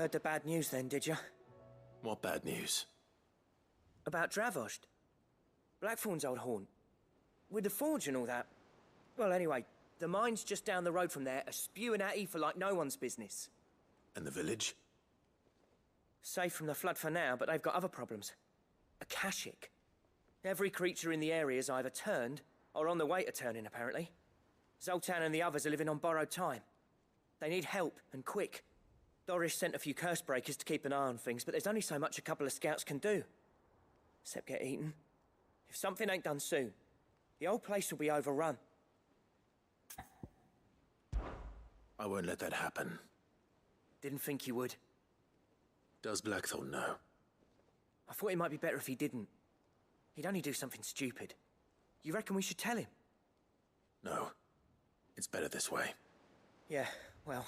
Heard the bad news then, did you? What bad news? About Dravost. Blackthorn's old haunt. With the forge and all that. Well, anyway, the mines just down the road from there are spewing out ether like no one's business. And the village? Safe from the flood for now, but they've got other problems. Akashic. Every creature in the area's either turned, or on the way to turning, apparently. Zoltan and the others are living on borrowed time. They need help, and quick. Doris sent a few curse breakers to keep an eye on things, but there's only so much a couple of scouts can do. Except get eaten. If something ain't done soon, the old place will be overrun. I won't let that happen. Didn't think you would. Does Blackthorn know? I thought it might be better if he didn't. He'd only do something stupid. You reckon we should tell him? No. It's better this way. Yeah, well...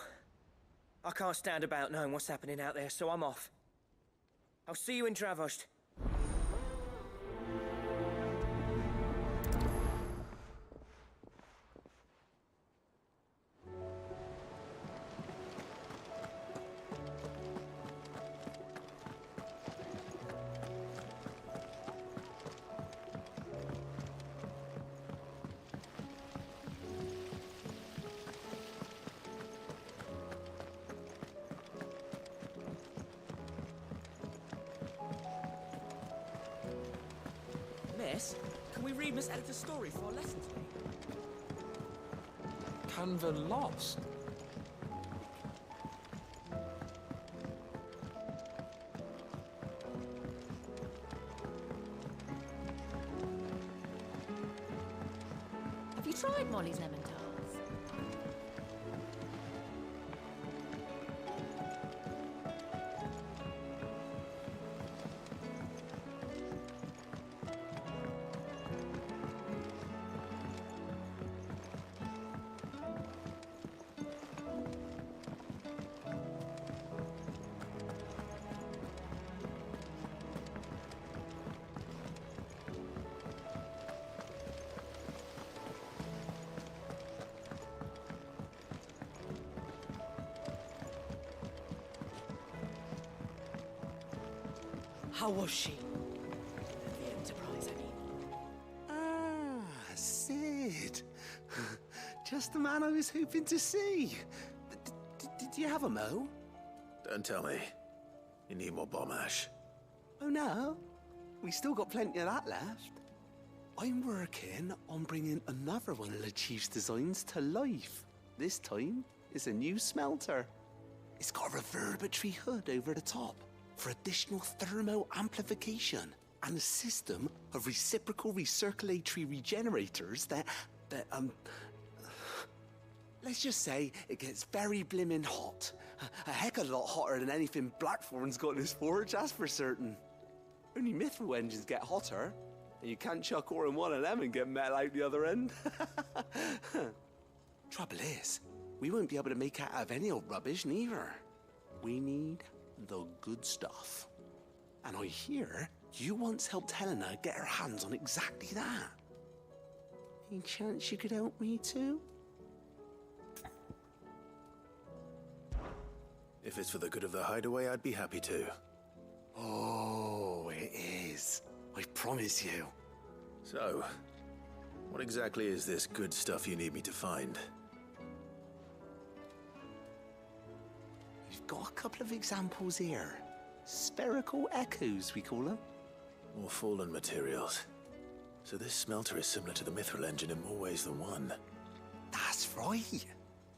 I can't stand about knowing what's happening out there, so I'm off. I'll see you in Dravost. Miss, can we read Miss Editor's story for our lesson today? Canva lost? Have you tried Molly's lemon tarts? How was she? The Enterprise, I mean. Ah, Sid. Just the man I was hoping to see. Did you have a mo? Don't tell me. You need more bomb ash. Oh no, we still got plenty of that left. I'm working on bringing another one of the Chief's designs to life. This time, it's a new smelter. It's got a reverberatory hood over the top for additional thermo amplification and a system of reciprocal recirculatory regenerators that let's just say it gets very blimmin' hot. A heck of a lot hotter than anything Blackthorn's got in his forge, that's for certain. Only mithril engines get hotter, and you can't chuck ore in one of them and get metal out the other end. Trouble is, we won't be able to make out of any old rubbish neither. We need the good stuff. And I hear you once helped Helena get her hands on exactly that. Any chance you could help me too? If it's for the good of the hideaway, I'd be happy to. Oh, it is. I promise you. So, what exactly is this good stuff you need me to find? We've got a couple of examples here. Spherical echoes, we call them. More fallen materials. So this smelter is similar to the mithril engine in more ways than one. That's right.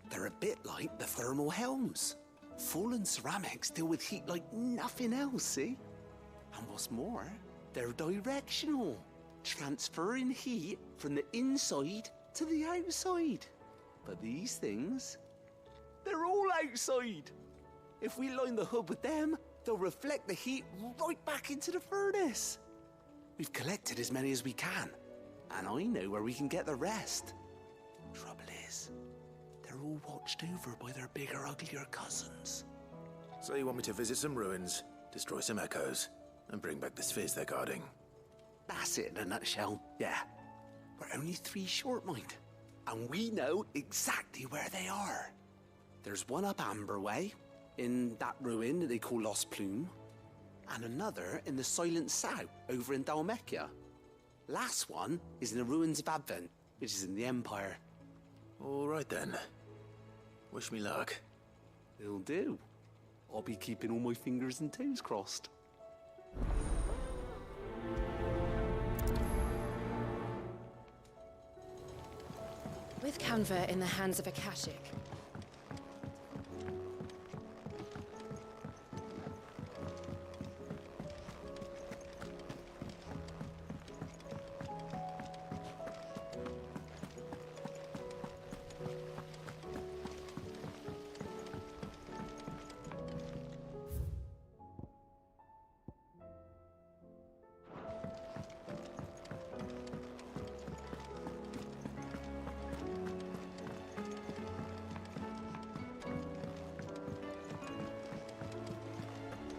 They're a bit like the thermal helms. Fallen ceramics deal with heat like nothing else, see? And what's more, they're directional, transferring heat from the inside to the outside. But these things, they're all outside. If we line the hood with them, they'll reflect the heat right back into the furnace. We've collected as many as we can, and I know where we can get the rest. Trouble is, they're all watched over by their bigger, uglier cousins. So you want me to visit some ruins, destroy some echoes, and bring back this fizz they're guarding? That's it in a nutshell, yeah. We're only 3 short, mind, and we know exactly where they are. There's one up Amber Way, in that ruin that they call Lost Plume, and another in the Silent South over in Dalmekia. Last one is in the ruins of Advent, which is in the Empire. All right then. Wish me luck. It'll do. I'll be keeping all my fingers and toes crossed. With Canva in the hands of Akashic,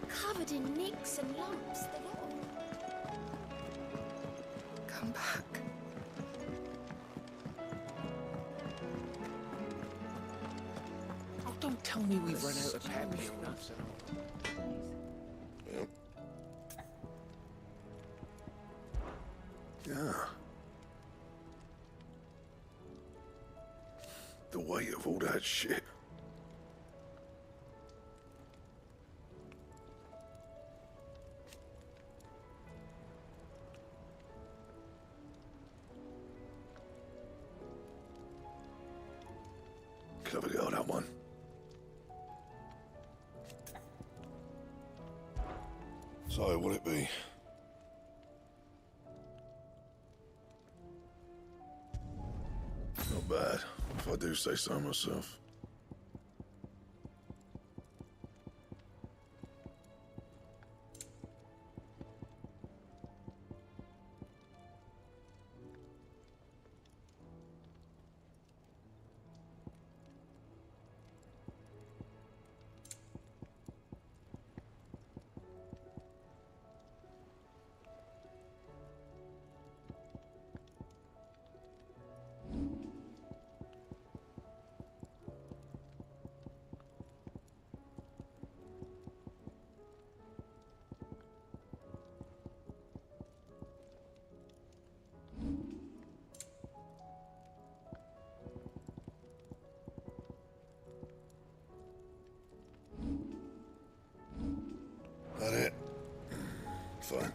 covered in nicks and lumps, the lot. come back. Oh, don't tell me we've run out of pepper nuts. Yeah. The weight of all that shit. Clever girl, that one. So, what'll it be? Not bad, if I do say so myself. That it? Fine.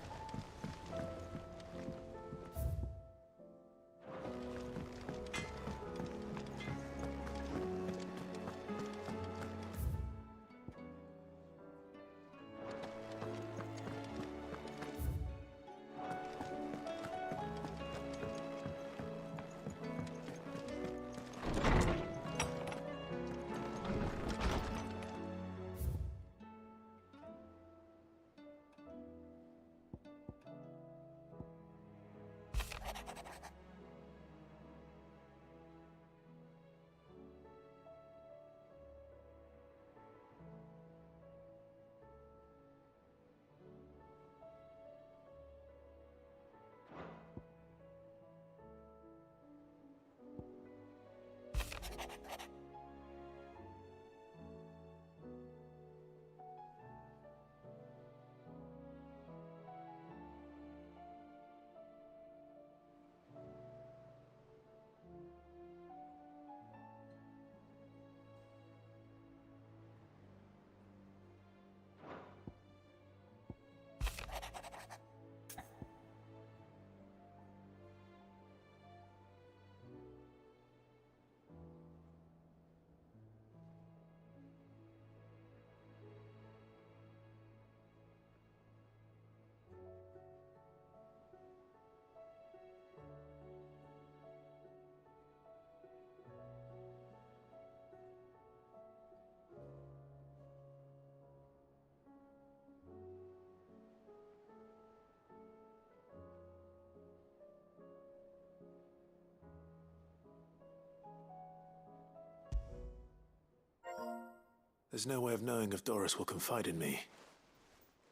There's no way of knowing if Doris will confide in me,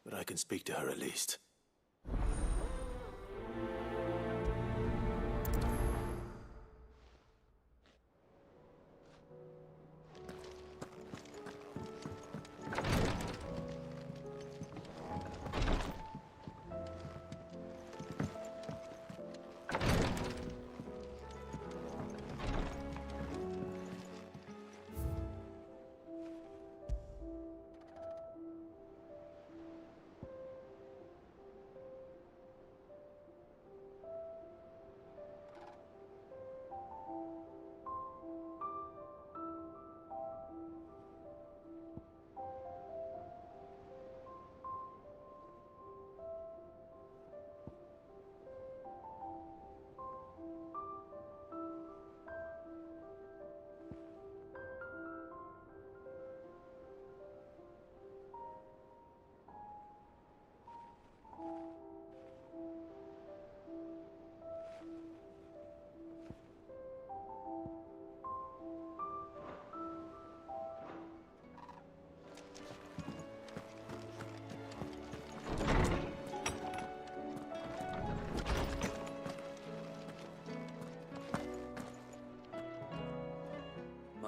but I can speak to her at least.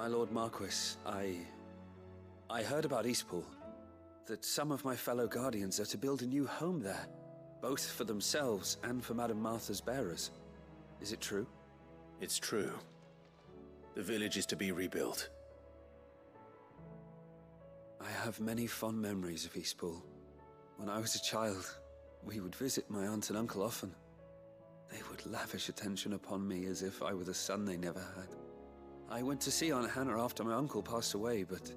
My Lord Marquis, I heard about Eastpool. That some of my fellow Guardians are to build a new home there, both for themselves and for Madame Martha's bearers. Is it true? It's true. The village is to be rebuilt. I have many fond memories of Eastpool. When I was a child, we would visit my aunt and uncle often. They would lavish attention upon me as if I were the son they never had. I went to see Aunt Hannah after my uncle passed away, but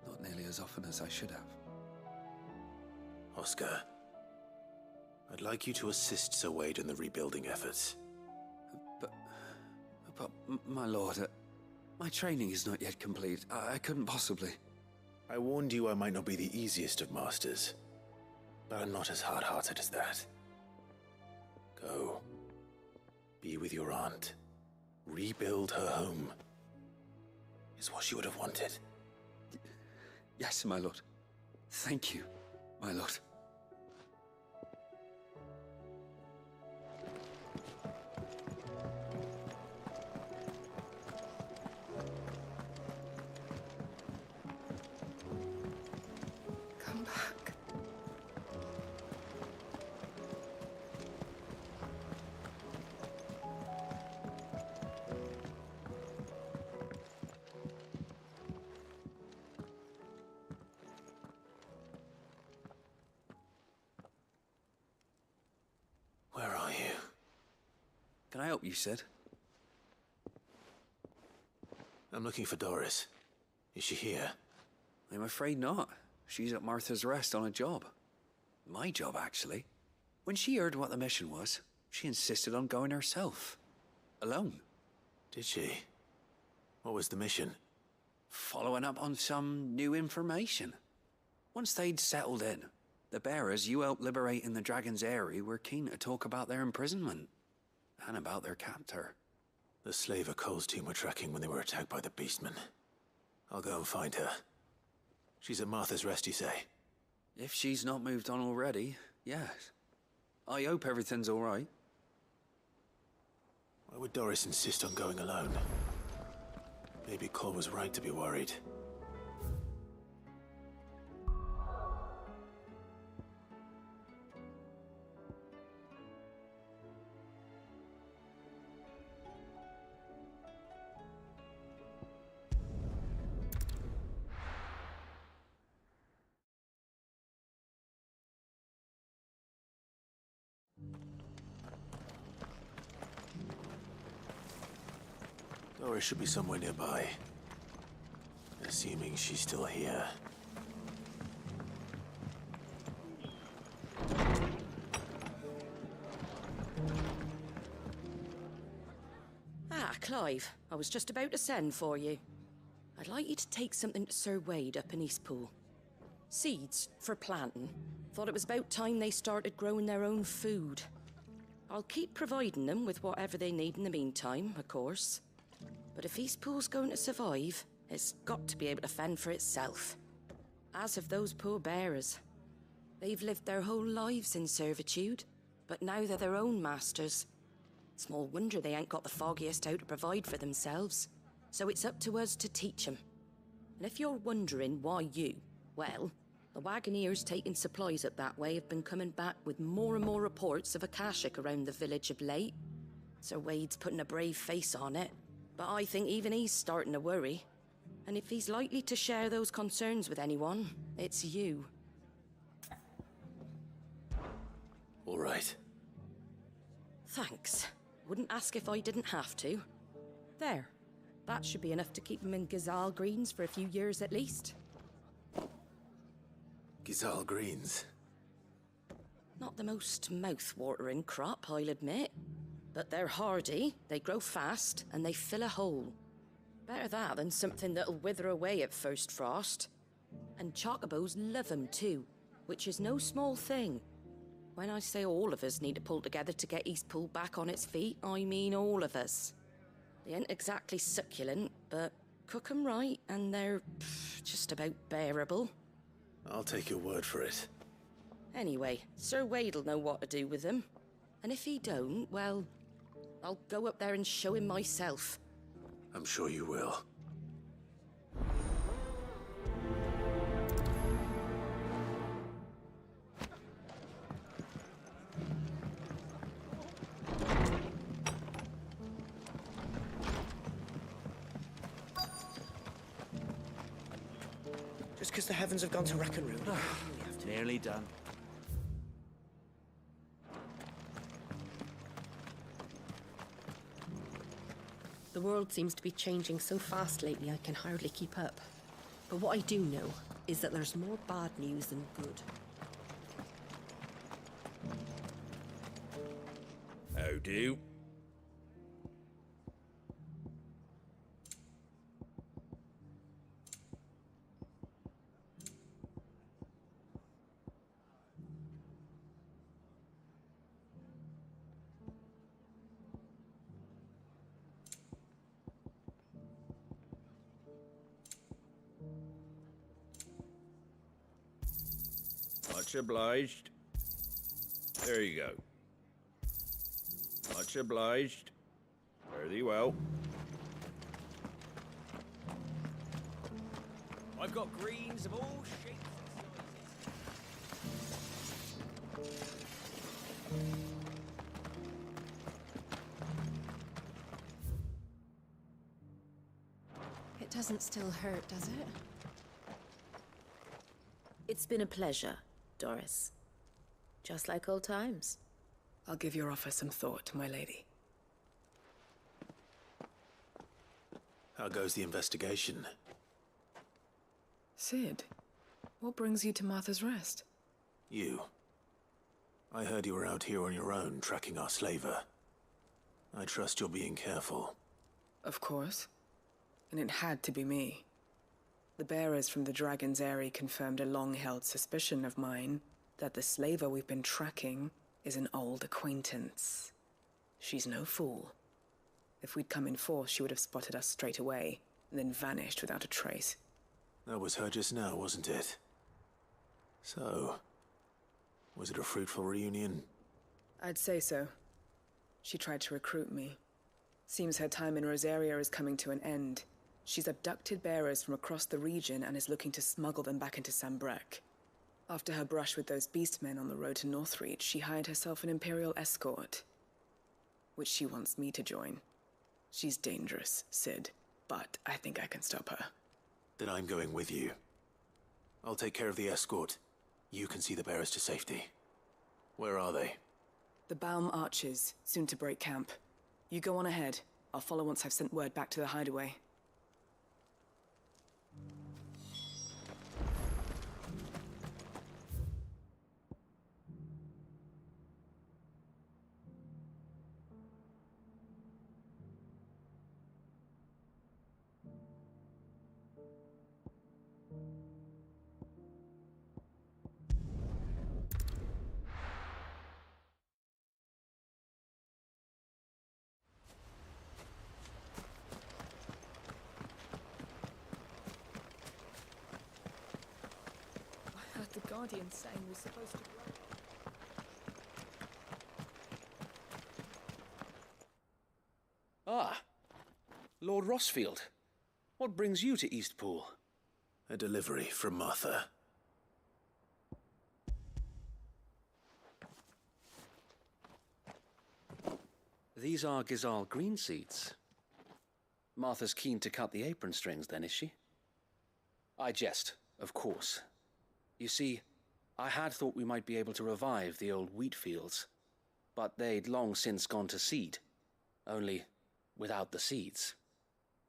not nearly as often as I should have. Oscar, I'd like you to assist Sir Wade in the rebuilding efforts. But my lord, my training is not yet complete. I couldn't possibly. I warned you I might not be the easiest of masters, but I'm not as hard-hearted as that. Go. Be with your aunt. Rebuild her home. Is what she would have wanted. Yes, my lord. Thank you, my lord. Come back. Where are you? Can I help you, Sid? I'm looking for Doris. Is she here? I'm afraid not. She's at Martha's Rest on a job. My job, actually. When she heard what the mission was, she insisted on going herself. Alone. Did she? What was the mission? Following up on some new information. Once they'd settled in, the bearers you helped liberate in the Dragon's Eyrie were keen to talk about their imprisonment. And about their captor. The slaver Cole's team were tracking when they were attacked by the Beastmen. I'll go and find her. She's at Martha's Rest, you say? If she's not moved on already, yes. I hope everything's all right. Why would Doris insist on going alone? Maybe Cole was right to be worried. Doris should be somewhere nearby. Assuming she's still here. Ah, Clive. I was just about to send for you. I'd like you to take something to Sir Wade up in Eastpool. Seeds for planting. Thought it was about time they started growing their own food. I'll keep providing them with whatever they need in the meantime, of course. But if Eastpool's going to survive, it's got to be able to fend for itself. As have those poor bearers. They've lived their whole lives in servitude, but now they're their own masters. Small wonder they ain't got the foggiest how to provide for themselves. So it's up to us to teach them. And if you're wondering why you, well, the Wagoneers taking supplies up that way have been coming back with more and more reports of Akashic around the village of late. Sir Wade's putting a brave face on it, but I think even he's starting to worry. And if he's likely to share those concerns with anyone, it's you. All right. Thanks. Wouldn't ask if I didn't have to. There. That should be enough to keep him in Gazal Greens for a few years at least. Gazal Greens. Not the most mouth-watering crop, I'll admit. But they're hardy, they grow fast, and they fill a hole. Better that than something that'll wither away at first frost. And chocobos love 'em too, which is no small thing. When I say all of us need to pull together to get Eastpool back on its feet, I mean all of us. They ain't exactly succulent, but cook 'em right and they're just about bearable. I'll take your word for it. Anyway, Sir Wade'll know what to do with them. And if he don't, well, I'll go up there and show him myself. I'm sure you will. Just because the heavens have gone to rack and ruin. Nearly done. The world seems to be changing so fast lately I can hardly keep up. But what I do know is that there's more bad news than good. How do? Much obliged. There you go. Much obliged. Fare thee well. I've got greens of all shapes and sizes. It doesn't still hurt, does it? It's been a pleasure, Doris. Just like old times. I'll give your offer some thought, my lady. How goes the investigation? Sid, what brings you to Martha's Rest? You. I heard you were out here on your own, tracking our slaver. I trust you're being careful. Of course. And it had to be me. The bearers from the Dragon's Eyrie confirmed a long-held suspicion of mine that the slaver we've been tracking is an old acquaintance. She's no fool. If we'd come in force, she would have spotted us straight away, and then vanished without a trace. That was her just now, wasn't it? So, was it a fruitful reunion? I'd say so. She tried to recruit me. Seems her time in Rosaria is coming to an end. She's abducted bearers from across the region and is looking to smuggle them back into Sambrek. After her brush with those beastmen on the road to Northreach, she hired herself an Imperial escort, which she wants me to join. She's dangerous, Sid, but I think I can stop her. Then I'm going with you. I'll take care of the escort. You can see the bearers to safety. Where are they? The Baum Archers, soon to break camp. You go on ahead. I'll follow once I've sent word back to the hideaway. The Guardian saying we're supposed to run. Ah, Lord Rossfield. What brings you to Eastpool? A delivery from Martha. These are Gizal green seeds. Martha's keen to cut the apron strings, then, is she? I jest, of course. You see, I had thought we might be able to revive the old wheat fields, but they'd long since gone to seed, only without the seeds.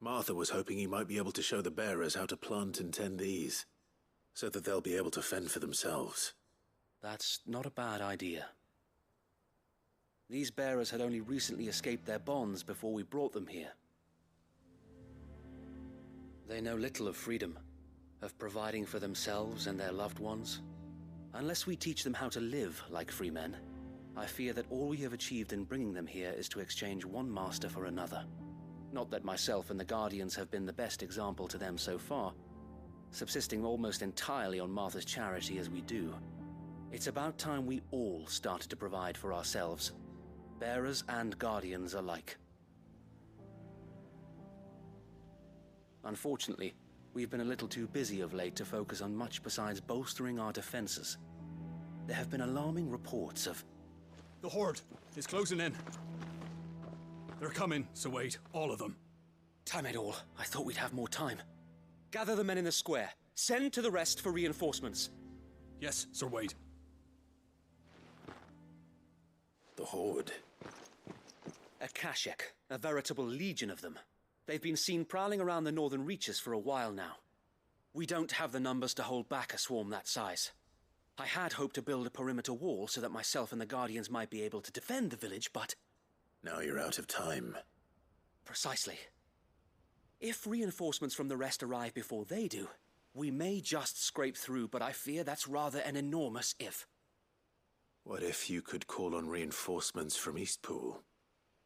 Martha was hoping he might be able to show the bearers how to plant and tend these, so that they'll be able to fend for themselves. That's not a bad idea. These bearers had only recently escaped their bonds before we brought them here. They know little of freedom, of providing for themselves and their loved ones. Unless we teach them how to live like free men, I fear that all we have achieved in bringing them here is to exchange one master for another. Not that myself and the Guardians have been the best example to them so far, subsisting almost entirely on Martha's charity as we do. It's about time we all started to provide for ourselves, bearers and Guardians alike. Unfortunately, we've been a little too busy of late to focus on much besides bolstering our defenses. There have been alarming reports of... The Horde is closing in. They're coming, so wait, all of them. Time it all. I thought we'd have more time. Gather the men in the square. Send to the rest for reinforcements. Yes, Sir Wade. The Horde. A Kashek, a veritable legion of them. They've been seen prowling around the northern reaches for a while now. We don't have the numbers to hold back a swarm that size. I had hoped to build a perimeter wall so that myself and the Guardians might be able to defend the village, but... Now you're out of time. Precisely. If reinforcements from the rest arrive before they do, we may just scrape through, but I fear that's rather an enormous if. What if you could call on reinforcements from Eastpool?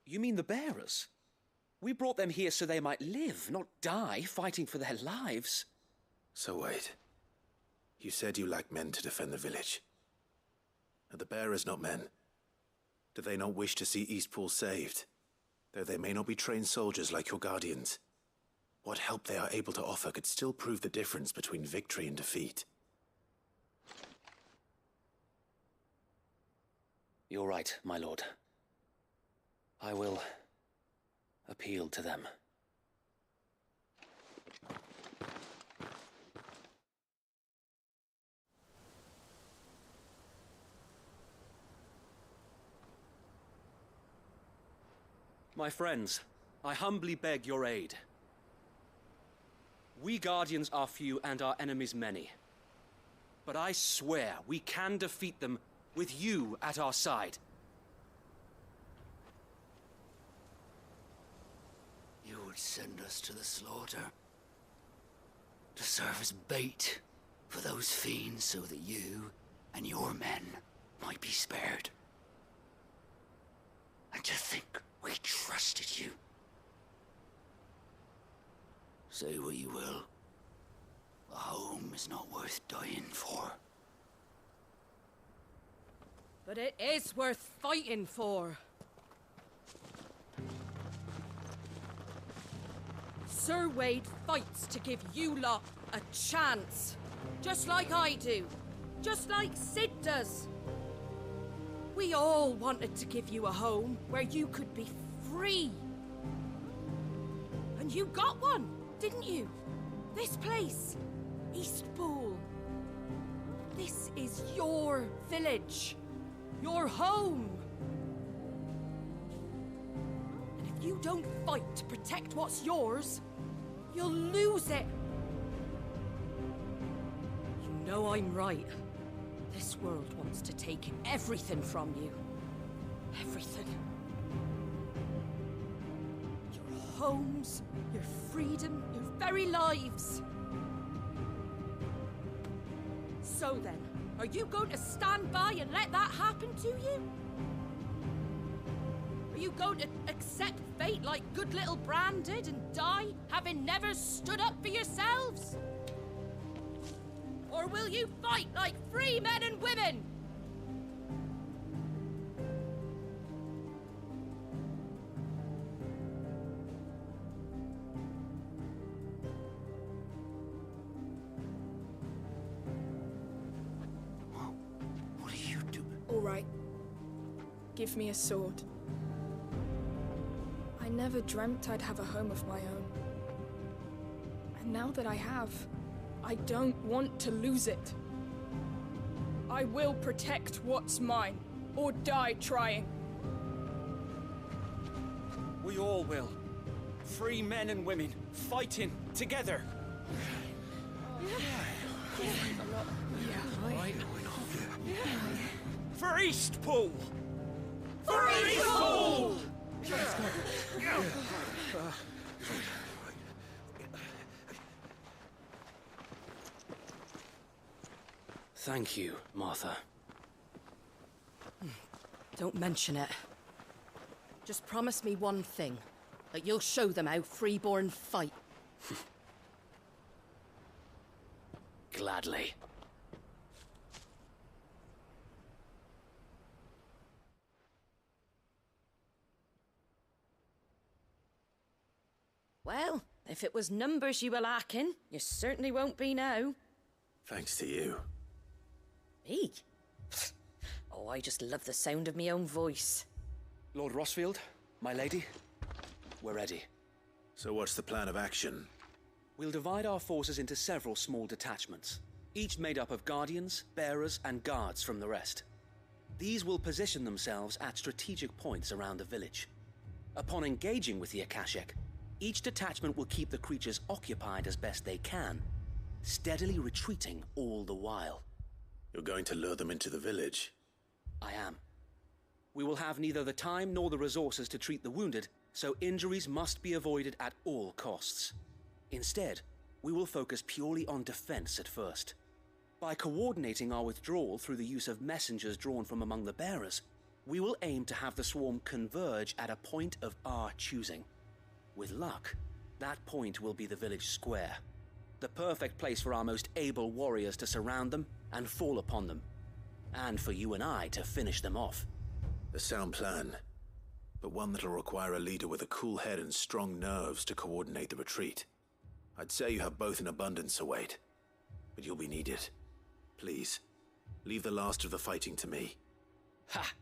You mean the bearers? We brought them here so they might live, not die, fighting for their lives. So wait. You said you lack men to defend the village. Are the bearers not men? Do they not wish to see Eastpool saved? Though they may not be trained soldiers like your guardians. What help they are able to offer could still prove the difference between victory and defeat. You're right, my lord. I will appeal to them. My friends, I humbly beg your aid. We Guardians are few and our enemies many. But I swear we can defeat them with you at our side. You would send us to the slaughter, to serve as bait for those fiends so that you and your men might be spared. And to think we trusted you. Say what you will, a home is not worth dying for. But it is worth fighting for. Sir Wade fights to give you lot a chance. Just like I do. Just like Sid does. We all wanted to give you a home where you could be free. And you got one, didn't you? This place, Eastpool. This is your village. Your home. And if you don't fight to protect what's yours, you'll lose it. You know I'm right. This world wants to take everything from you. Everything. Your homes, your freedom, your very lives. So then, are you going to stand by and let that happen to you? Are you going to accept fate like good little Bran did and die, having never stood up for yourselves? Or will you fight like free men and women? What are you doing? All right. Give me a sword. I never dreamt I'd have a home of my own. And now that I have, I don't want to lose it. I will protect what's mine, or die trying. We all will. Free men and women, fighting together. For Eastpool! For Eastpool! Thank you, Martha. Don't mention it. Just promise me one thing. That you'll show them how freeborn fight. Gladly. Well, If it was numbers you were lacking, you certainly won't be now. Thanks to you. Me? Oh, I just love the sound of my own voice. Lord Rossfield, my lady, we're ready. So what's the plan of action? We'll divide our forces into several small detachments, each made up of guardians, bearers, and guards from the rest. These will position themselves at strategic points around the village. Upon engaging with the Akashic, each detachment will keep the creatures occupied as best they can, steadily retreating all the while. You're going to lure them into the village? I am. We will have neither the time nor the resources to treat the wounded, so injuries must be avoided at all costs. Instead, we will focus purely on defense at first. By coordinating our withdrawal through the use of messengers drawn from among the bearers, we will aim to have the swarm converge at a point of our choosing. With luck, that point will be the village square, the perfect place for our most able warriors to surround them and fall upon them, and for you and I to finish them off. A sound plan, but one that'll require a leader with a cool head and strong nerves to coordinate the retreat. I'd say you have both in abundance, Sir Wade, but you'll be needed. Please, leave the last of the fighting to me. Ha!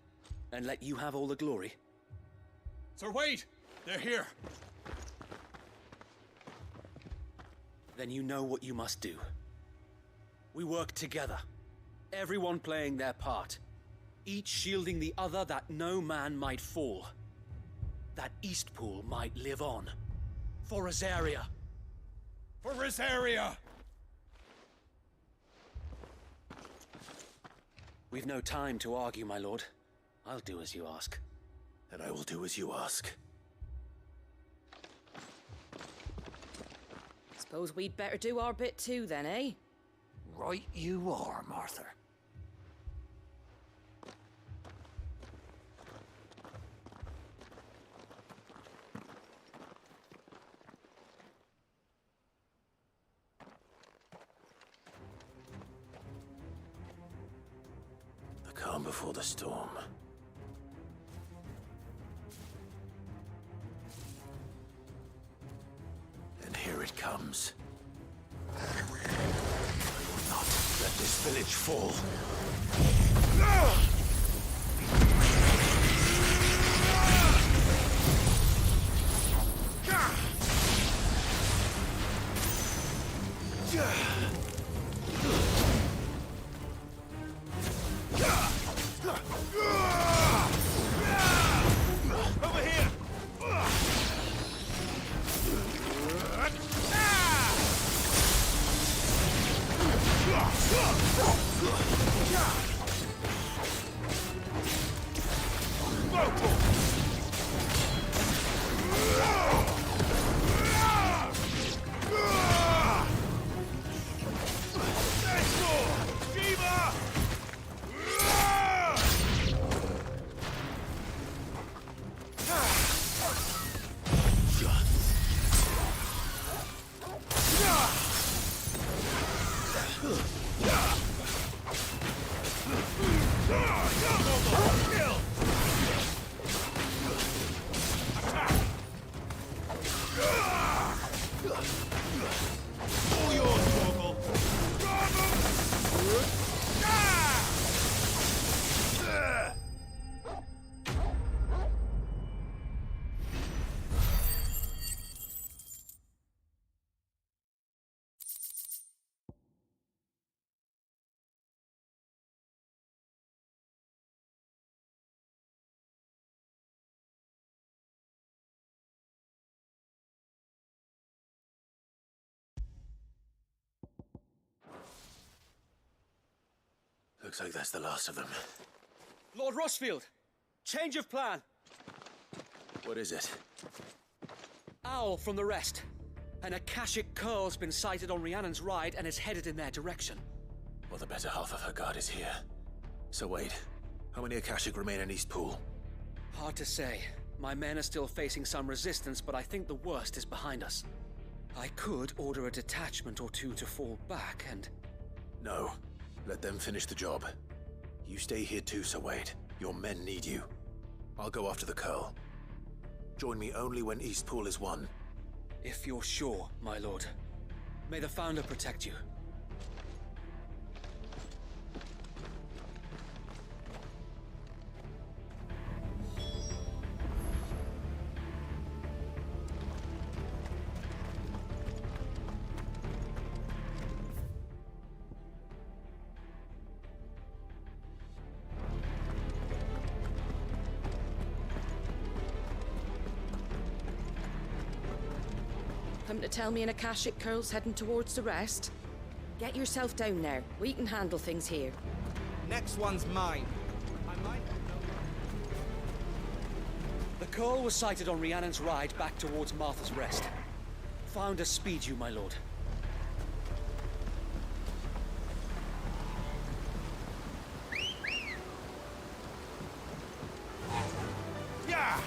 And let you have all the glory. Sir Wade! They're here! Then you know what you must do. We work together, everyone playing their part, each shielding the other that no man might fall, that Eastpool might live on. For Rosaria! For Rosaria! We've no time to argue, my lord. I'll do as you ask. And I will do as you ask. Suppose we'd better do our bit too then, eh? Right you are, Martha. The calm before the storm. And here it comes. I will not let this village fall. Looks like that's the last of them. Lord Rossfield! Change of plan! What is it? Owl from the rest. An Akashic curl's been sighted on Rhiannon's ride and is headed in their direction. Well, the better half of her guard is here. So Wade, how many Akashic remain in Eastpool? Hard to say. My men are still facing some resistance, but I think the worst is behind us. I could order a detachment or two to fall back and... No. Let them finish the job. You stay here too, Sir Wade. Your men need you. I'll go after the curl. Join me only when Eastpool is won. If you're sure, my lord. May the Founder protect you. Come to tell me an Akashic Curl's heading towards the rest? Get yourself down there. We can handle things here. Next one's mine. I might... The Curl was sighted on Rhiannon's ride back towards Martha's Rest. Founder speed you, my lord. Yeah!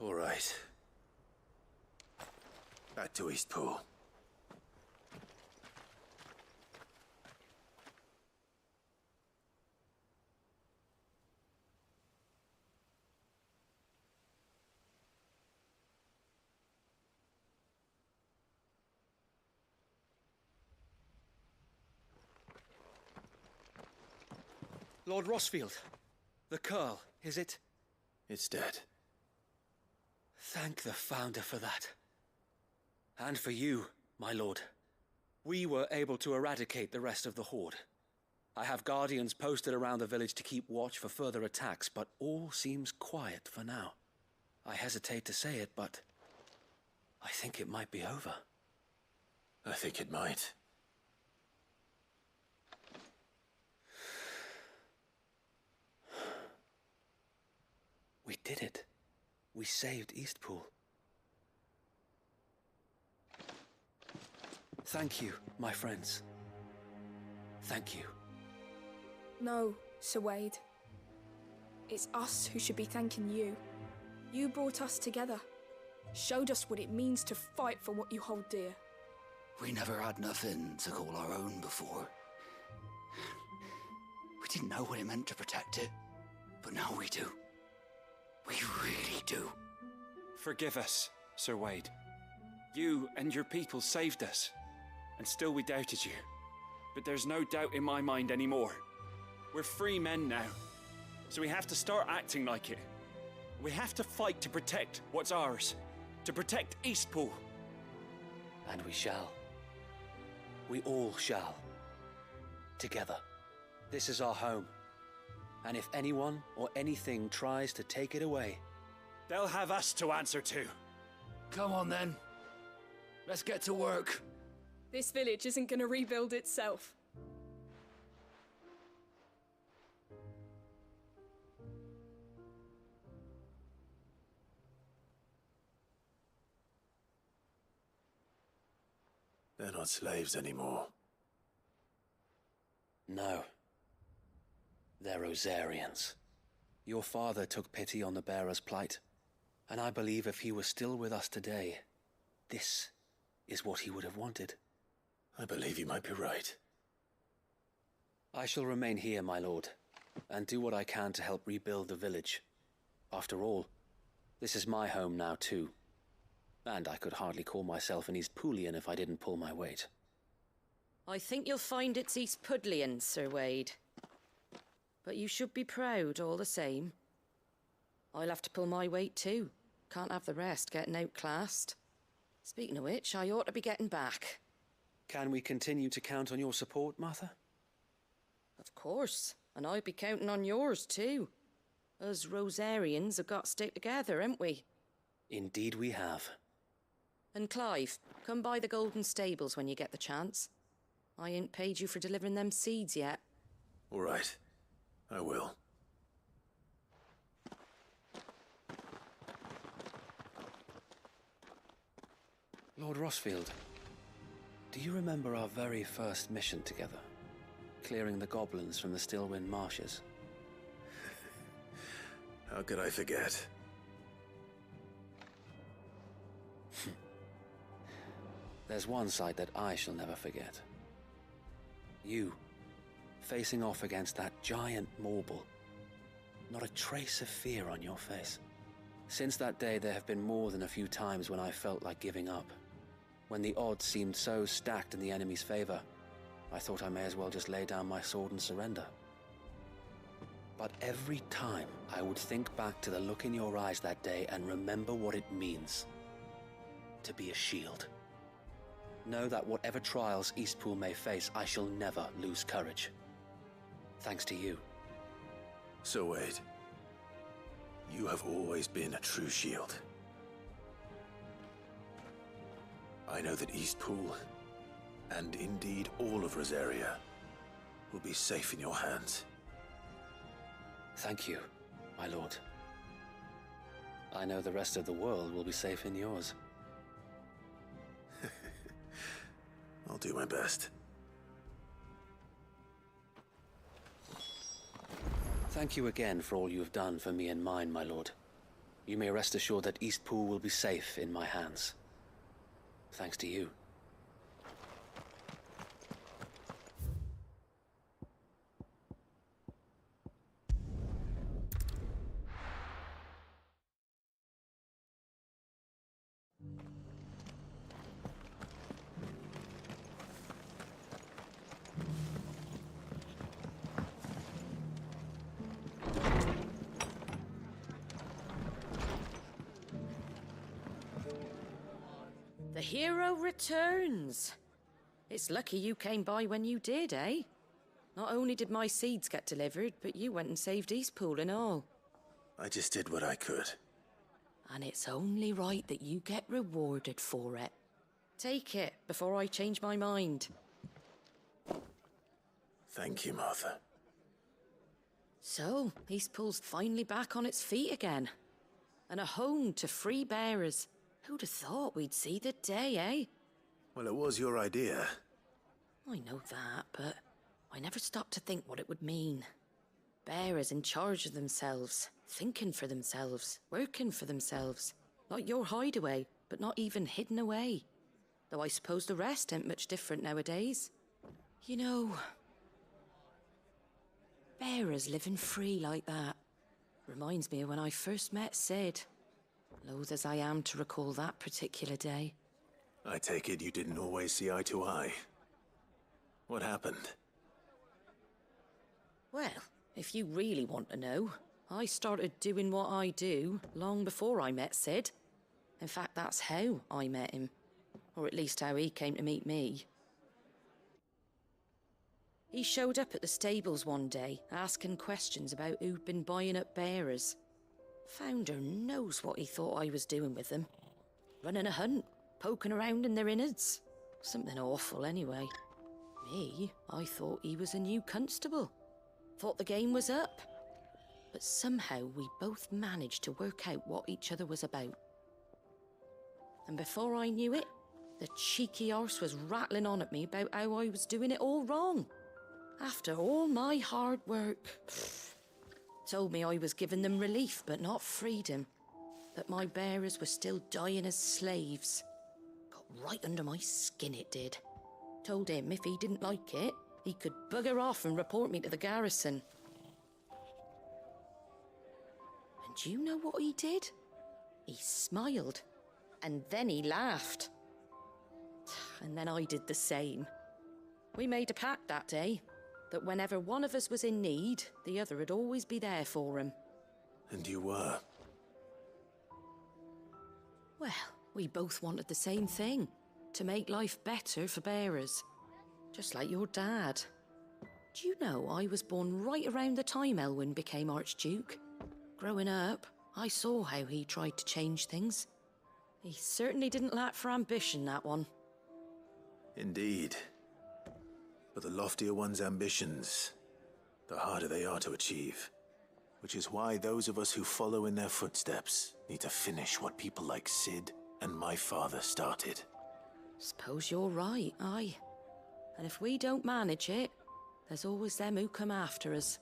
All right. Back to Eastpool. Lord Rossfield, the Curl, is it? It's dead. Thank the Founder for that. And for you, my lord. We were able to eradicate the rest of the Horde. I have guardians posted around the village to keep watch for further attacks, but all seems quiet for now. I hesitate to say it, but I think it might be over. I think it might. We did it. We saved Eastpool. Thank you, my friends. Thank you. No, Sir Wade. It's us who should be thanking you. You brought us together. Showed us what it means to fight for what you hold dear. We never had nothing to call our own before. We didn't know what it meant to protect it, but now we do. We really do. Forgive us, Sir Wade. You and your people saved us, and still we doubted you. But there's no doubt in my mind anymore. We're free men now, so we have to start acting like it. We have to fight to protect what's ours, to protect Eastpool. And we shall. We all shall. Together. This is our home. And if anyone or anything tries to take it away, they'll have us to answer to. Come on then. Let's get to work. This village isn't gonna rebuild itself. They're not slaves anymore. no. They're Rosarians. Your father took pity on the bearer's plight, and I believe if he were still with us today, this is what he would have wanted. I believe you might be right. I shall remain here, my lord, and do what I can to help rebuild the village. After all, this is my home now too, and I could hardly call myself an Eastpoolian if I didn't pull my weight. I think you'll find it's Eastpudlian, Sir Wade. But you should be proud all the same. I'll have to pull my weight too. Can't have the rest getting outclassed. Speaking of which, I ought to be getting back. Can we continue to count on your support, Martha? Of course, and I'd be counting on yours too. Us Rosarians have got to stick together, haven't we? Indeed we have. And Clive, come by the Golden Stables when you get the chance. I ain't paid you for delivering them seeds yet. All right. I will. Lord Rossfield, do you remember our very first mission together? Clearing the goblins from the Stillwind Marshes? How could I forget? There's one sight that I shall never forget. You, facing off against that giant Morble. Not a trace of fear on your face. Since that day, there have been more than a few times when I felt like giving up. When the odds seemed so stacked in the enemy's favor, I thought I may as well just lay down my sword and surrender. But every time, I would think back to the look in your eyes that day and remember what it means to be a shield. Know that whatever trials Eastpool may face, I shall never lose courage. Thanks to you. So Wade, you have always been a true shield. I know that Eastpool, and indeed all of Rosaria, will be safe in your hands. Thank you, my lord. I know the rest of the world will be safe in yours. I'll do my best. Thank you again for all you have done for me and mine, my lord. You may rest assured that Eastpool will be safe in my hands. Thanks to you. The hero returns. It's lucky you came by when you did, eh? Not only did my seeds get delivered, but you went and saved Eastpool and all. I just did what I could. And it's only right that you get rewarded for it. Take it before I change my mind. Thank you, Martha. So, Eastpool's finally back on its feet again. And a home to free bearers. Who'd have thought we'd see the day, eh? Well, it was your idea. I know that, but I never stopped to think what it would mean. Bearers in charge of themselves, thinking for themselves, working for themselves. Not your hideaway, but not even hidden away. Though I suppose the rest ain't much different nowadays. You know, bearers living free like that reminds me of when I first met Sid. Loath as I am to recall that particular day. I take it you didn't always see eye to eye. What happened? Well, if you really want to know, I started doing what I do long before I met Sid. In fact, that's how I met him. Or at least how he came to meet me. He showed up at the stables one day, asking questions about who'd been buying up bearers. Founder knows what he thought I was doing with them. Running a hunt, poking around in their innards. Something awful anyway. Me, I thought he was a new constable. Thought the game was up. But somehow we both managed to work out what each other was about. And before I knew it, the cheeky arse was rattling on at me about how I was doing it all wrong. After all my hard work. Told me I was giving them relief, but not freedom. That my bearers were still dying as slaves. Got right under my skin, it did. Told him if he didn't like it, he could bugger off and report me to the garrison. And do you know what he did? He smiled. And then he laughed. And then I did the same. We made a pact that day, that whenever one of us was in need, the other would always be there for him. And you were? Well, we both wanted the same thing. To make life better for bearers. Just like your dad. Do you know I was born right around the time Elwyn became Archduke? Growing up, I saw how he tried to change things. He certainly didn't lack for ambition, that one. Indeed. But the loftier one's ambitions, the harder they are to achieve. Which is why those of us who follow in their footsteps need to finish what people like Sid and my father started. Suppose you're right, aye. And if we don't manage it, there's always them who come after us.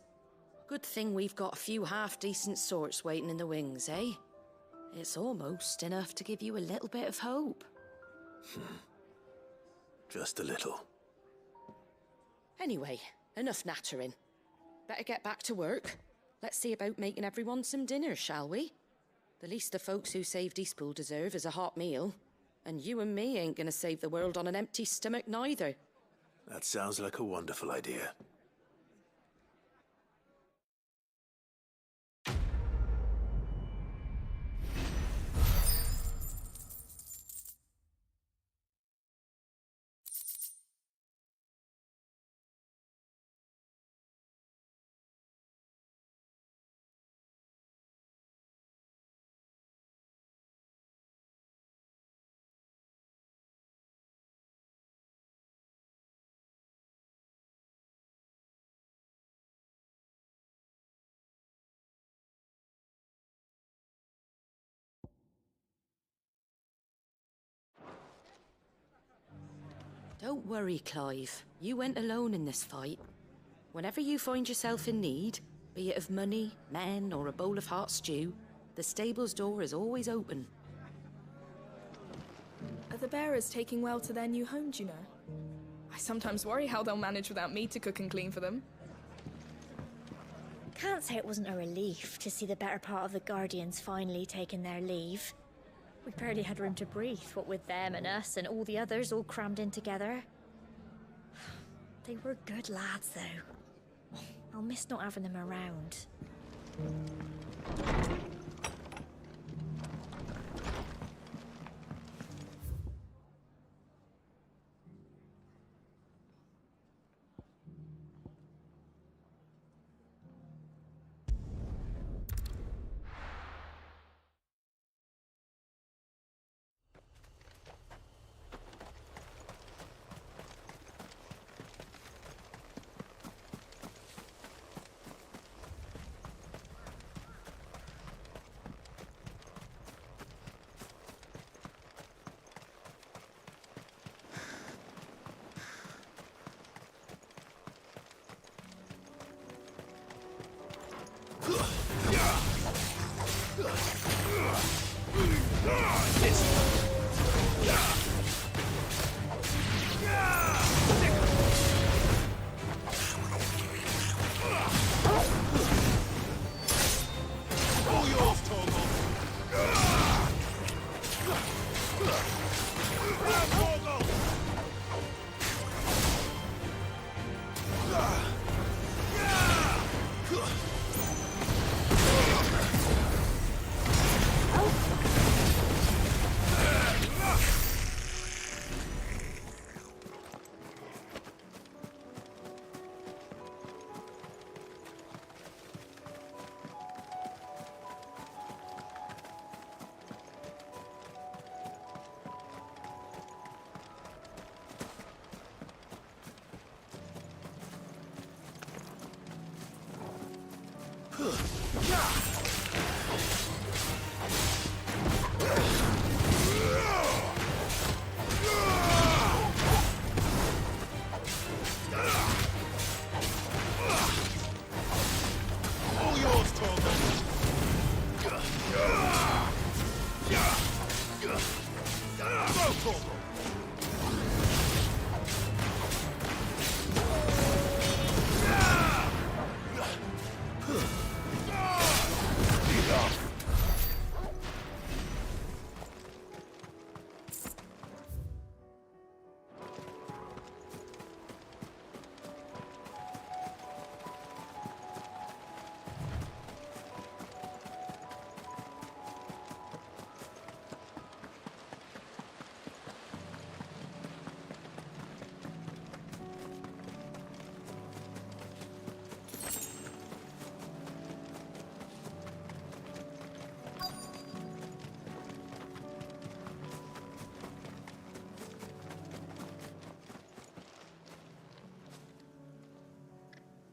Good thing we've got a few half-decent sorts waiting in the wings, eh? It's almost enough to give you a little bit of hope. Just a little. Anyway, enough nattering. Better get back to work. Let's see about making everyone some dinner, shall we? The least the folks who saved Eastpool deserve is a hot meal. And you and me ain't gonna save the world on an empty stomach neither. That sounds like a wonderful idea. Don't worry, Clive. You went alone in this fight. Whenever you find yourself in need, be it of money, men, or a bowl of hot stew, the stable's door is always open. Are the bearers taking well to their new home, do you know? I sometimes worry how they'll manage without me to cook and clean for them. Can't say it wasn't a relief to see the better part of the Guardians finally taking their leave. We barely had room to breathe, what with them and us and all the others all crammed in together. They were good lads, though. I'll miss not having them around.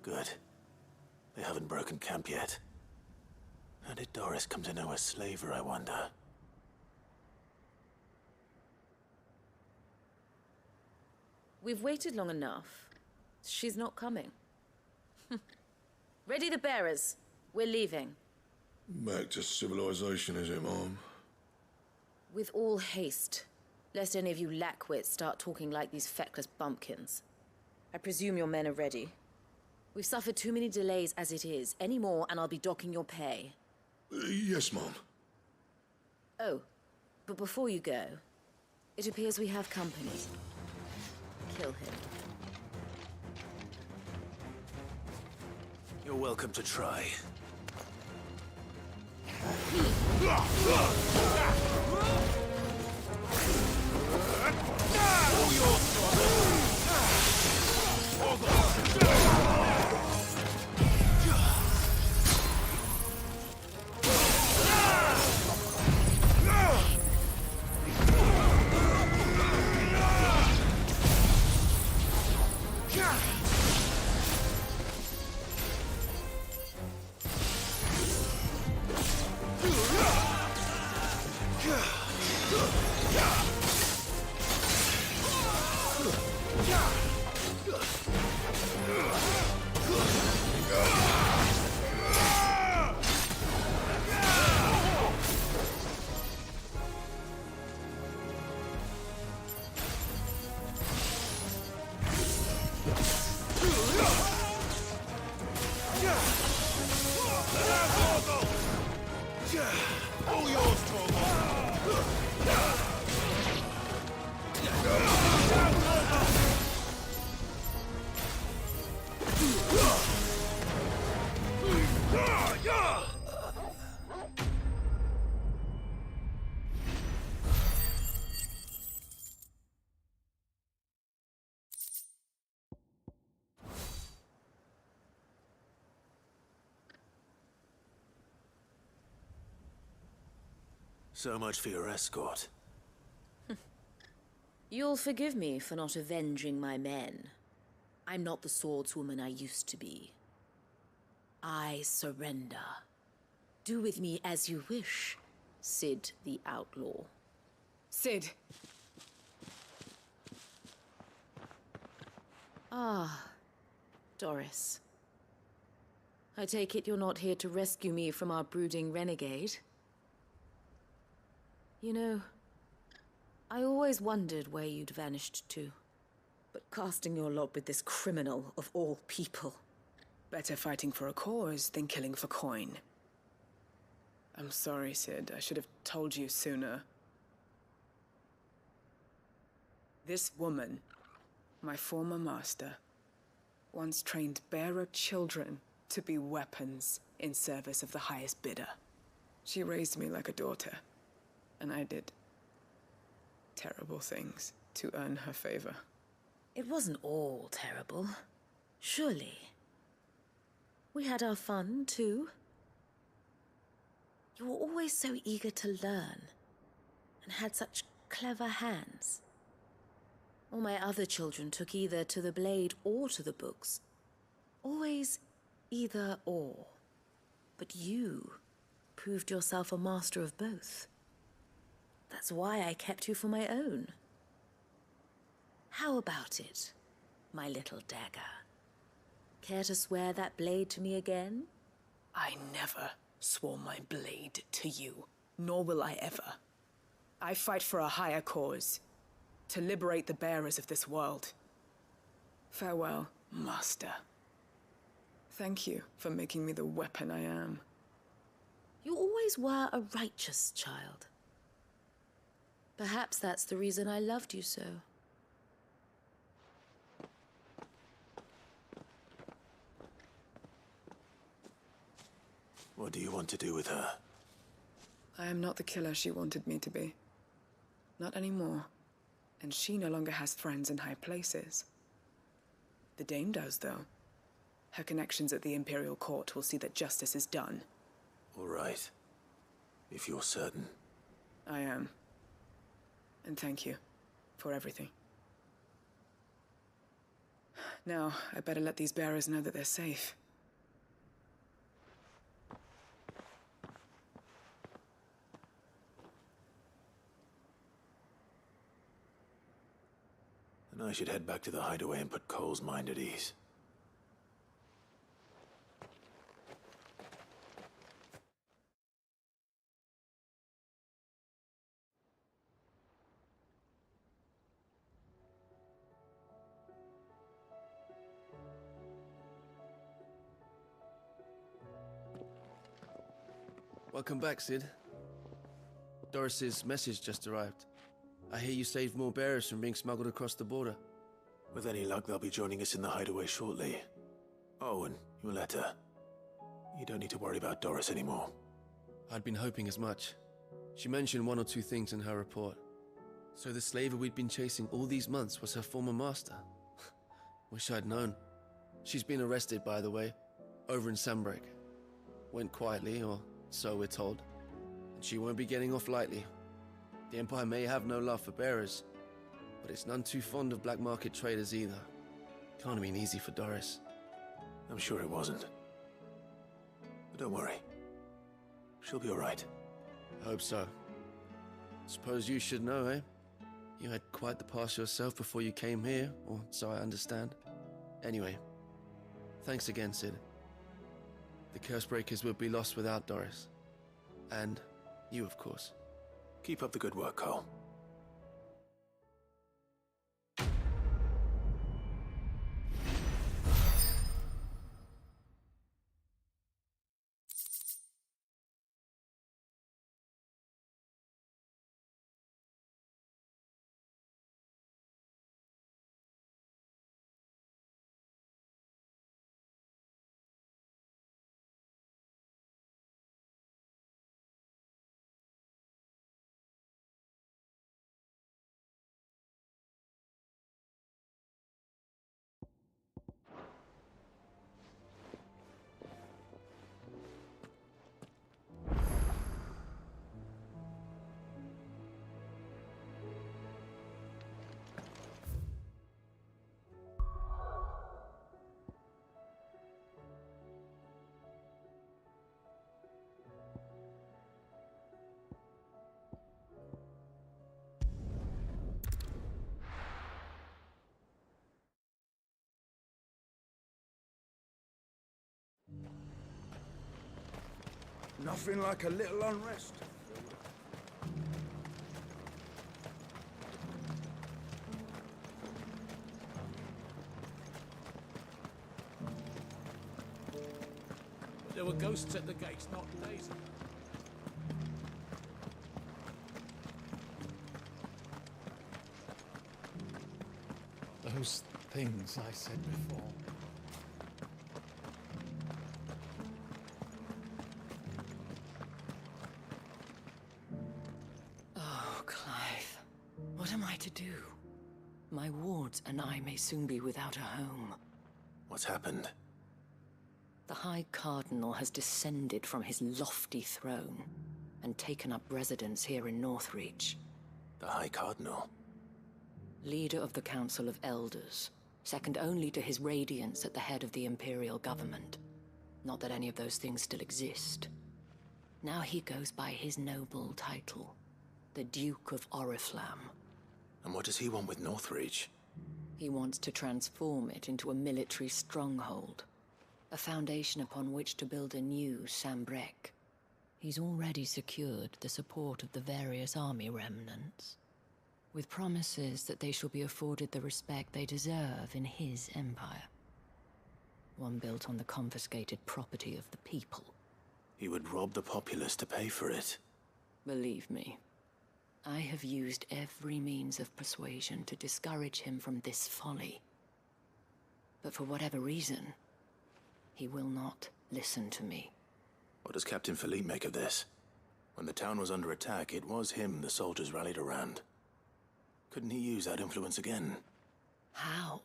Good. They haven't broken camp yet. How did Doris come to know a slaver, I wonder? We've waited long enough. She's not coming. Ready the bearers. We're leaving. Back to civilization, is it, Mom? With all haste, lest any of you lackwits start talking like these feckless bumpkins. I presume your men are ready. We've suffered too many delays as it is. Any more, and I'll be docking your pay. Yes, Mom. Oh, but before you go, it appears we have company. Kill him. You're welcome to try. So much for your escort. You'll forgive me for not avenging my men. I'm not the swordswoman I used to be. I surrender. Do with me as you wish, Sid the Outlaw. Sid. Ah, Doris. I take it you're not here to rescue me from our brooding renegade? You know, I always wondered where you'd vanished to. But casting your lot with this criminal of all people. Better fighting for a cause than killing for coin. I'm sorry, Sid. I should have told you sooner. This woman, my former master, once trained bearer children to be weapons in service of the highest bidder. She raised me like a daughter, and I did terrible things to earn her favor. It wasn't all terrible, surely. We had our fun, too. You were always so eager to learn, and had such clever hands. All my other children took either to the blade or to the books. Always either or. But you proved yourself a master of both. That's why I kept you for my own. How about it, my little dagger? Care to swear that blade to me again? I never swore my blade to you, nor will I ever. I fight for a higher cause, to liberate the bearers of this world. Farewell, Master. Thank you for making me the weapon I am. You always were a righteous child. Perhaps that's the reason I loved you so. What do you want to do with her? I am not the killer she wanted me to be. Not anymore. And she no longer has friends in high places. The Dame does, though. Her connections at the Imperial Court will see that justice is done. All right. If you're certain. I am. And thank you for everything. Now, I better let these bearers know that they're safe. And I should head back to the hideaway and put Cole's mind at ease. Welcome back, Sid. Doris's message just arrived. I hear you saved more bearers from being smuggled across the border. With any luck, they'll be joining us in the hideaway shortly. Oh, and your letter. You don't need to worry about Doris anymore. I'd been hoping as much. She mentioned one or two things in her report. So the slaver we'd been chasing all these months was her former master. Wish I'd known. She's been arrested, by the way, over in Sandbreak. Went quietly, or so we're told. And she won't be getting off lightly. The Empire may have no love for bearers, but it's none too fond of black market traders either. Can't have been easy for Doris. I'm sure it wasn't. But don't worry. She'll be all right. Hope so. Suppose you should know, eh? You had quite the past yourself before you came here, or so I understand. Anyway, thanks again, Sid. The Cursebreakers would be lost without Doris. And you, of course. Keep up the good work, Cole. Nothing like a little unrest. there were ghosts at the gates, not days. Those things I said before. Oh, Clive. What am I to do? My wards and I may soon be without a home. What's happened? The High Cardinal has descended from his lofty throne and taken up residence here in Northreach. The High Cardinal? Leader of the Council of Elders, second only to his Radiance at the head of the Imperial government. Not that any of those things still exist. Now he goes by his noble title, the Duke of Oriflamme. And what does he want with Northreach? He wants to transform it into a military stronghold, a foundation upon which to build a new Sambrec. He's already secured the support of the various army remnants, with promises that they shall be afforded the respect they deserve in his empire. One built on the confiscated property of the people. He would rob the populace to pay for it. Believe me, I have used every means of persuasion to discourage him from this folly. But for whatever reason, he will not listen to me. What does Captain Philippe make of this? When the town was under attack, it was him the soldiers rallied around. Couldn't he use that influence again? How?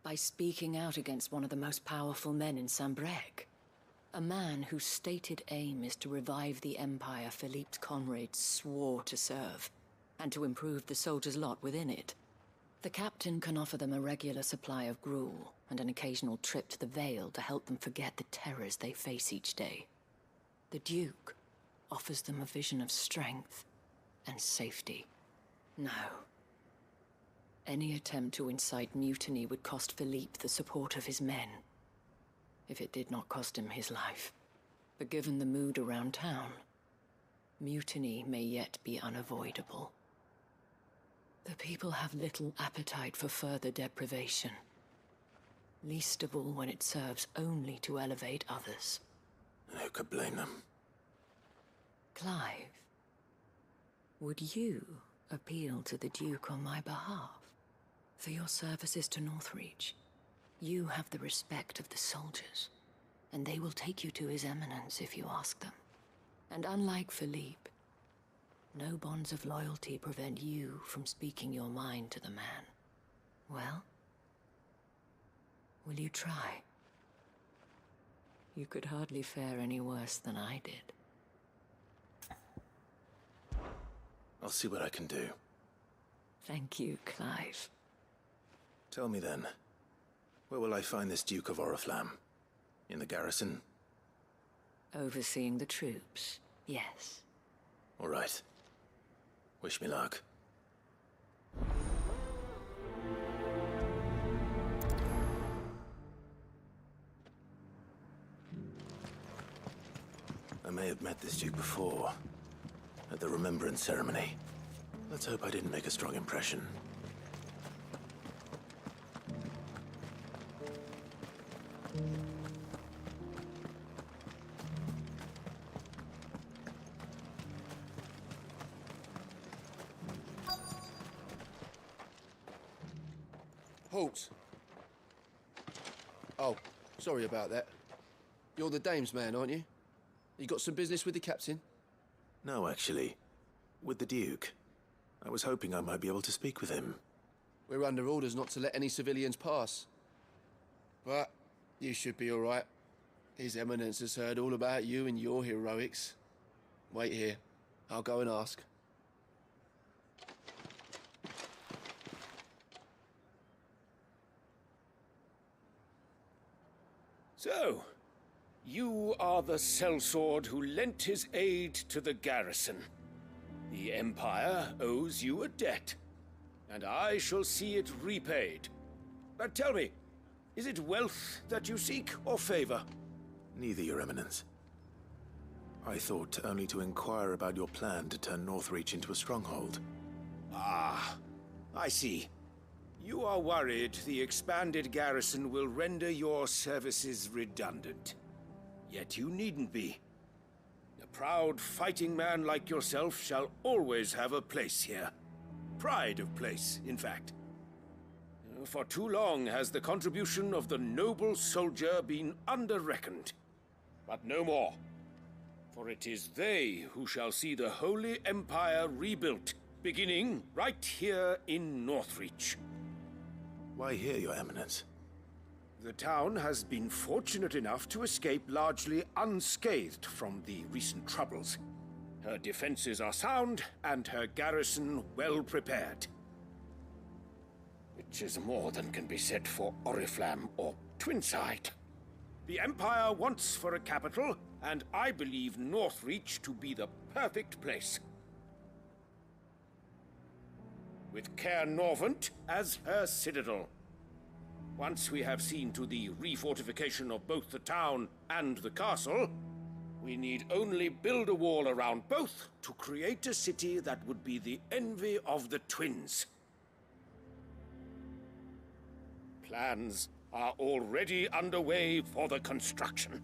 By speaking out against one of the most powerful men in Sambrec. A man whose stated aim is to revive the empire Philippe's comrades swore to serve, and to improve the soldiers' lot within it. The captain can offer them a regular supply of gruel, and an occasional trip to the Vale to help them forget the terrors they face each day. The Duke offers them a vision of strength and safety. No. Any attempt to incite mutiny would cost Philippe the support of his men. If it did not cost him his life. But given the mood around town, mutiny may yet be unavoidable. The people have little appetite for further deprivation. Least of all when it serves only to elevate others. And who could blame them? Clive, would you appeal to the Duke on my behalf? For your services to Northreach, you have the respect of the soldiers, and they will take you to His Eminence if you ask them. And unlike Philippe, no bonds of loyalty prevent you from speaking your mind to the man. Well, will you try? You could hardly fare any worse than I did. I'll see what I can do. Thank you, Clive. Tell me then, where will I find this Duke of Oriflamme? In the garrison? Overseeing the troops, yes. All right. Wish me luck. I may have met this Duke before, at the Remembrance Ceremony. Let's hope I didn't make a strong impression. Halt! Oh, sorry about that. You're the dame's man, aren't you? You got some business with the captain? No, actually. With the Duke. I was hoping I might be able to speak with him. We're under orders not to let any civilians pass. But you should be all right. His Eminence has heard all about you and your heroics. Wait here. I'll go and ask. So, you are the sellsword who lent his aid to the garrison. The Empire owes you a debt, and I shall see it repaid. But tell me, is it wealth that you seek, or favor? Neither, Your Eminence. I thought only to inquire about your plan to turn Northreach into a stronghold. Ah, I see. You are worried the expanded garrison will render your services redundant. Yet you needn't be. A proud fighting man like yourself shall always have a place here. Pride of place, in fact. For too long has the contribution of the noble soldier been under-reckoned. But no more. For it is they who shall see the Holy Empire rebuilt, beginning right here in Northreach. Why here, Your Eminence? The town has been fortunate enough to escape largely unscathed from the recent troubles. Her defenses are sound, and her garrison well prepared. Which is more than can be said for Oriflamme or Twinside. The Empire wants for a capital, and I believe Northreach to be the perfect place. With Caer Norvent as her citadel. Once we have seen to the refortification of both the town and the castle, we need only build a wall around both to create a city that would be the envy of the twins. Plans are already underway for the construction.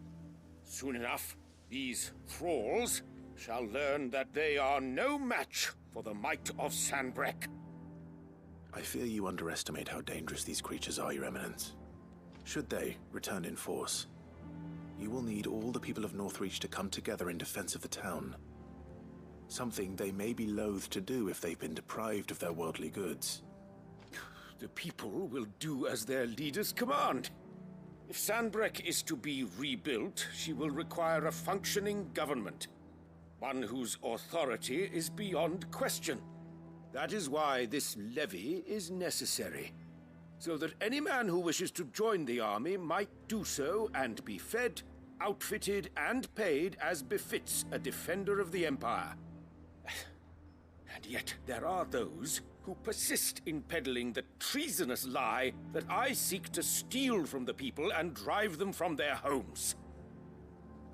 Soon enough, these thralls shall learn that they are no match for the might of Sanbreque. I fear you underestimate how dangerous these creatures are, Your Eminence. Should they return in force, you will need all the people of Northreach to come together in defense of the town. Something they may be loath to do if they've been deprived of their worldly goods. The people will do as their leaders command. If Sanbreque is to be rebuilt, she will require a functioning government. One whose authority is beyond question. That is why this levy is necessary. So that any man who wishes to join the army might do so and be fed, outfitted, and paid as befits a defender of the Empire. And yet there are those who persist in peddling the treasonous lie that I seek to steal from the people and drive them from their homes.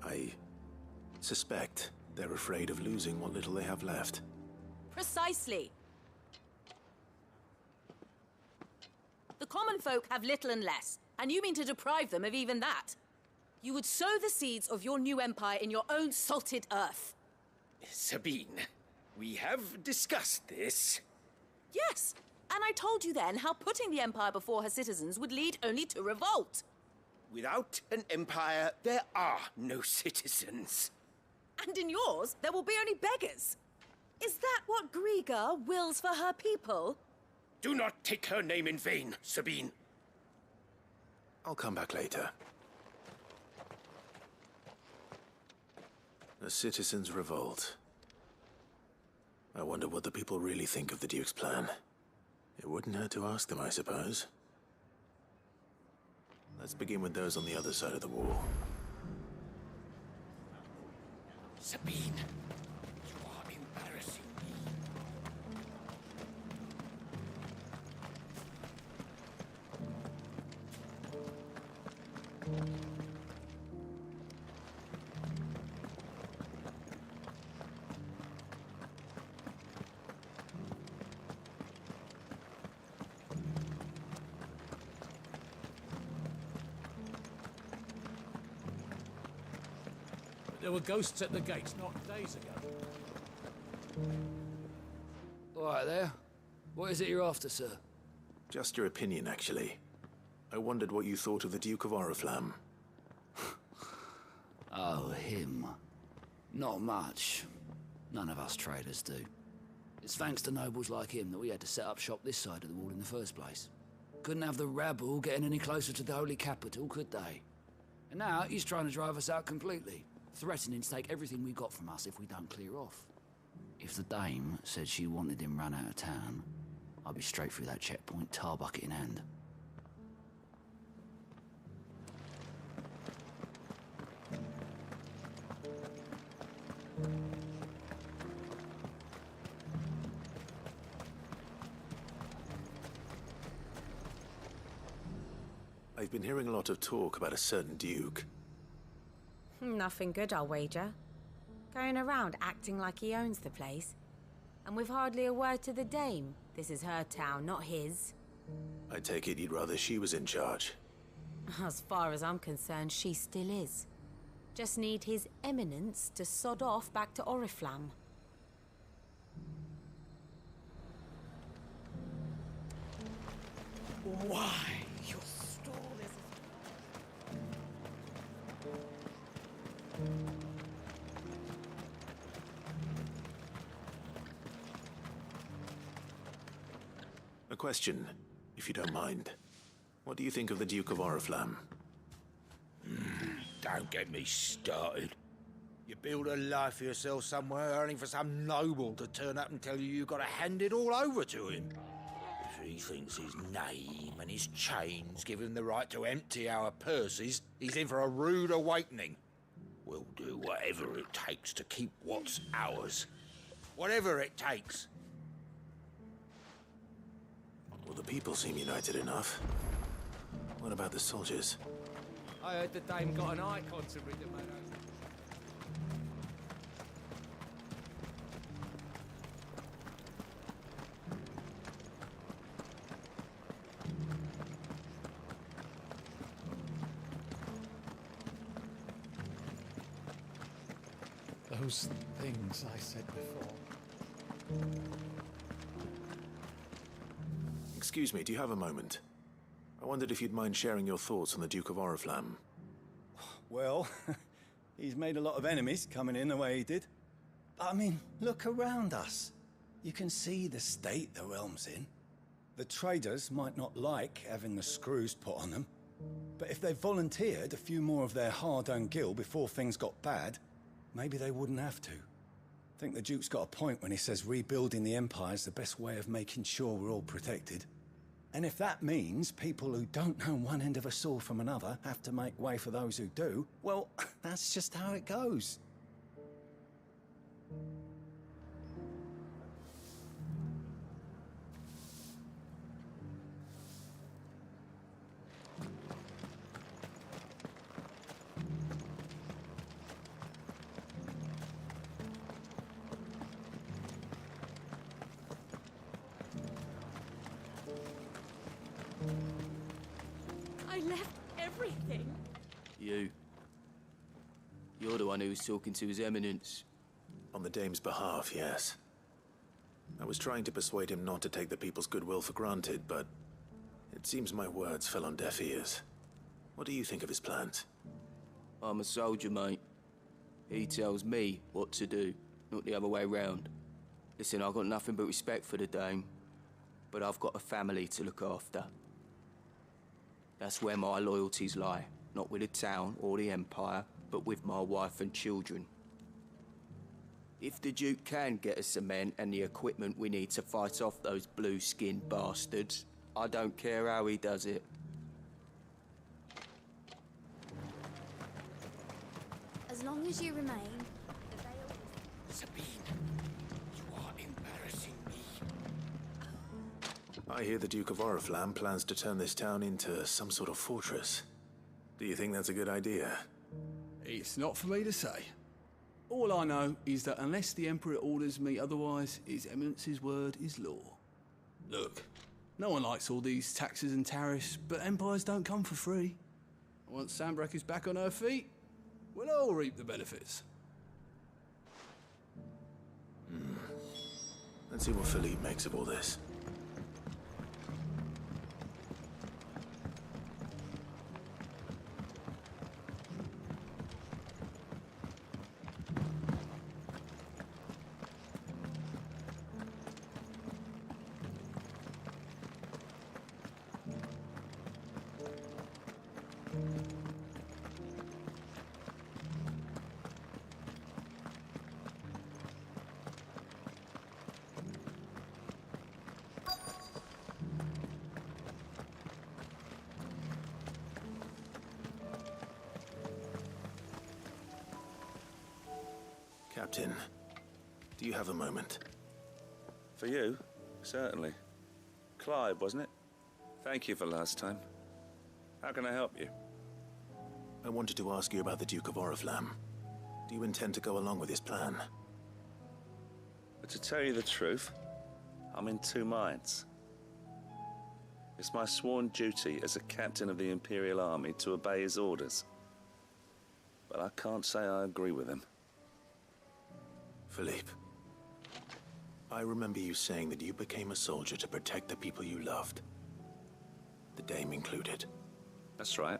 I suspect they're afraid of losing what little they have left. Precisely. The common folk have little and less, and you mean to deprive them of even that. You would sow the seeds of your new empire in your own salted earth. Sabine, we have discussed this. Yes, and I told you then how putting the empire before her citizens would lead only to revolt. Without an empire, there are no citizens. And in yours, there will be only beggars. Is that what Griga wills for her people? Do not take her name in vain, Sabine. I'll come back later. A citizens' revolt. I wonder what the people really think of the Duke's plan. It wouldn't hurt to ask them, I suppose. Let's begin with those on the other side of the wall. Sabine, you are embarrassing me. There were ghosts at the gates not days ago. All right there. What is it you're after, sir? Just your opinion, actually. I wondered what you thought of the Duke of Oriflamme. Oh, him. Not much. None of us traders do. It's thanks to nobles like him that we had to set up shop this side of the wall in the first place. Couldn't have the rabble getting any closer to the holy capital, could they? And now he's trying to drive us out completely, threatening to take everything we got from us if we don't clear off. If the dame said she wanted him run out of town, I'd be straight through that checkpoint, tar bucket in hand. I've been hearing a lot of talk about a certain Duke. Nothing good, I'll wager. Going around acting like he owns the place. And with hardly a word to the dame. This is her town, not his. I take it you'd rather she was in charge. As far as I'm concerned, she still is. Just need His Eminence to sod off back to Oriflamme. Why? Your stall is... A question, if you don't mind. What do you think of the Duke of Oriflamme? Don't get me started. You build a life for yourself somewhere, earning for some noble to turn up and tell you you've got to hand it all over to him. If he thinks his name and his chains give him the right to empty our purses, he's in for a rude awakening. We'll do whatever it takes to keep what's ours. Whatever it takes. Well, the people seem united enough. What about the soldiers? I heard the dame got an icon to rid them of. Those things I said before. Excuse me, do you have a moment? I wondered if you'd mind sharing your thoughts on the Duke of Oriflamme. Well, he's made a lot of enemies coming in the way he did. I mean, look around us. You can see the state the realm's in. The traders might not like having the screws put on them, but if they volunteered a few more of their hard-earned gil before things got bad, maybe they wouldn't have to. I think the Duke's got a point when he says rebuilding the Empire's the best way of making sure we're all protected. And if that means people who don't know one end of a sword from another have to make way for those who do, well, that's just how it goes. I left everything. You're the one who was talking to His Eminence. On the dame's behalf, yes. I was trying to persuade him not to take the people's goodwill for granted, but it seems my words fell on deaf ears. What do you think of his plans? I'm a soldier, mate. He tells me what to do, not the other way round. Listen, I've got nothing but respect for the dame, but I've got a family to look after. That's where my loyalties lie, not with the town or the Empire, but with my wife and children. If the Duke can get us the men and the equipment we need to fight off those blue-skinned bastards, I don't care how he does it. As long as you remain... Sabine, you are embarrassing me. I hear the Duke of Oriflamme plans to turn this town into some sort of fortress. Do you think that's a good idea? It's not for me to say. All I know is that unless the Emperor orders me otherwise, His Eminence's word is law. Look, no one likes all these taxes and tariffs, but empires don't come for free. Once Sandbreck is back on her feet, we'll all reap the benefits. Let's see what Philippe makes of all this. Captain, do you have a moment? For you? Certainly. Clive, wasn't it? Thank you for last time. How can I help you? I wanted to ask you about the Duke of Oriflamme. Do you intend to go along with his plan? But to tell you the truth, I'm in two minds. It's my sworn duty as a captain of the Imperial Army to obey his orders. but I can't say I agree with him. Philippe, I remember you saying that you became a soldier to protect the people you loved. The Dame included. That's right,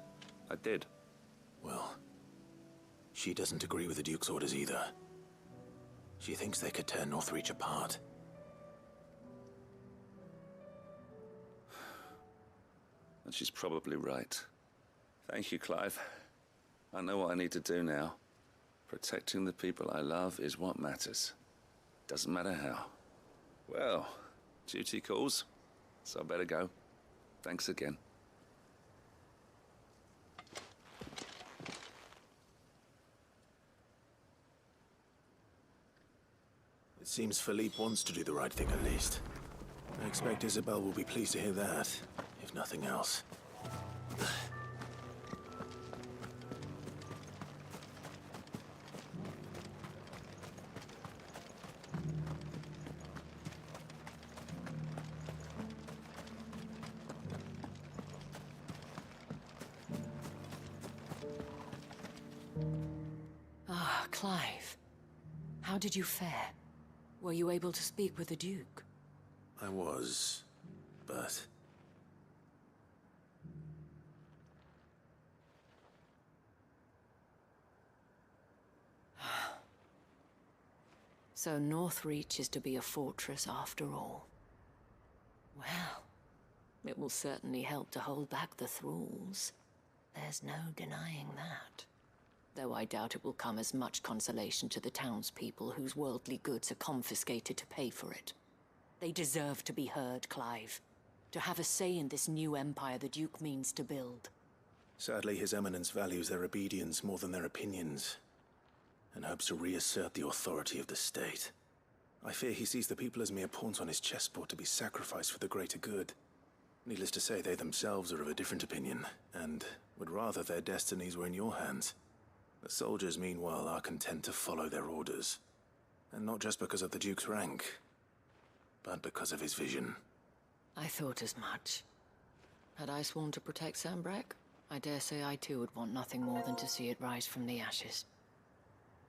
I did. Well, she doesn't agree with the Duke's orders either. She thinks they could tear Northreach apart. And she's probably right. Thank you, Clive. I know what I need to do now. Protecting the people I love is what matters. Doesn't matter how. Well, duty calls, so I better go. Thanks again. It seems Philippe wants to do the right thing at least. I expect Isabel will be pleased to hear that, if nothing else. Ah, Clive. How did you fare? Were you able to speak with the Duke? I was, but... So Northreach is to be a fortress after all. Well, it will certainly help to hold back the thralls. There's no denying that. Though I doubt it will come as much consolation to the townspeople whose worldly goods are confiscated to pay for it. They deserve to be heard, Clive. To have a say in this new empire the Duke means to build. Sadly, His Eminence values their obedience more than their opinions, and hopes to reassert the authority of the state. I fear he sees the people as mere pawns on his chessboard to be sacrificed for the greater good. Needless to say, they themselves are of a different opinion, and would rather their destinies were in your hands. The soldiers, meanwhile, are content to follow their orders. And not just because of the Duke's rank, but because of his vision. I thought as much. Had I sworn to protect Sambrek, I dare say I too would want nothing more than to see it rise from the ashes.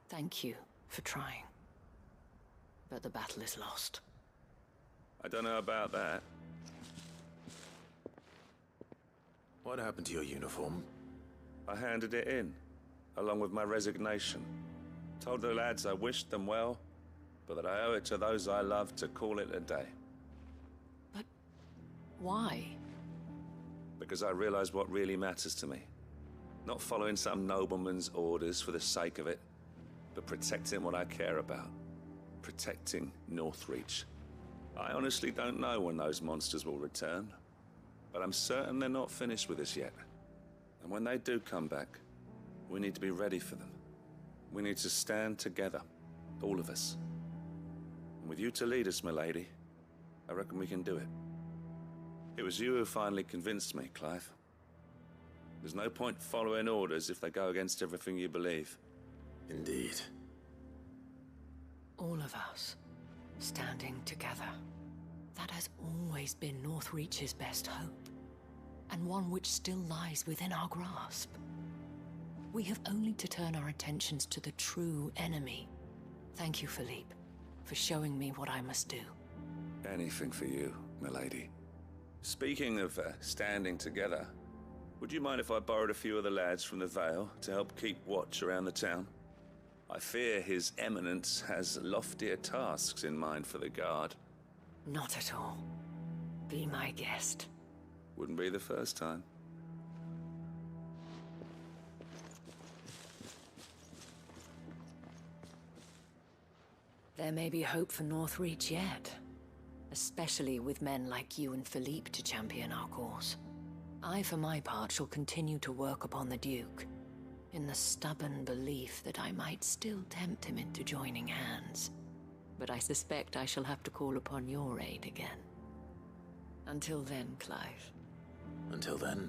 Thank you for trying. But the battle is lost. I don't know about that. What happened to your uniform? I handed it in, along with my resignation. Told the lads I wished them well, but that I owe it to those I love to call it a day. But why? Because I realized what really matters to me. Not following some nobleman's orders for the sake of it, but protecting what I care about. Protecting Northreach. I honestly don't know when those monsters will return, but I'm certain they're not finished with us yet. And when they do come back, we need to be ready for them. We need to stand together, all of us. And with you to lead us, milady, I reckon we can do it. It was you who finally convinced me, Clive. There's no point following orders if they go against everything you believe. Indeed. All of us, standing together. That has always been Northreach's best hope, and one which still lies within our grasp. We have only to turn our attentions to the true enemy. Thank you, Philippe, for showing me what I must do. Anything for you, milady. Speaking of standing together, would you mind if I borrowed a few of the lads from the Vale to help keep watch around the town? I fear His Eminence has loftier tasks in mind for the guard. Not at all. Be my guest. Wouldn't be the first time. There may be hope for Northreach yet. Especially with men like you and Philippe to champion our cause. I, for my part, shall continue to work upon the Duke, in the stubborn belief that I might still tempt him into joining hands. But I suspect I shall have to call upon your aid again. Until then, Clive. Until then.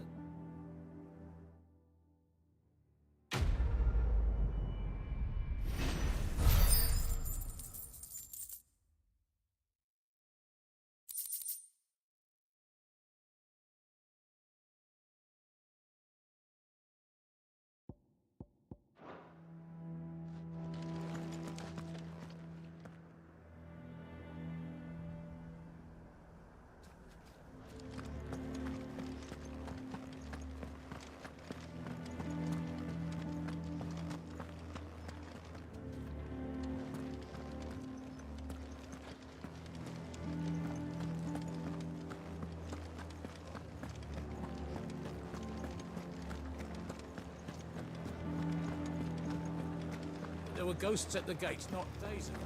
There were ghosts at the gates not days ago.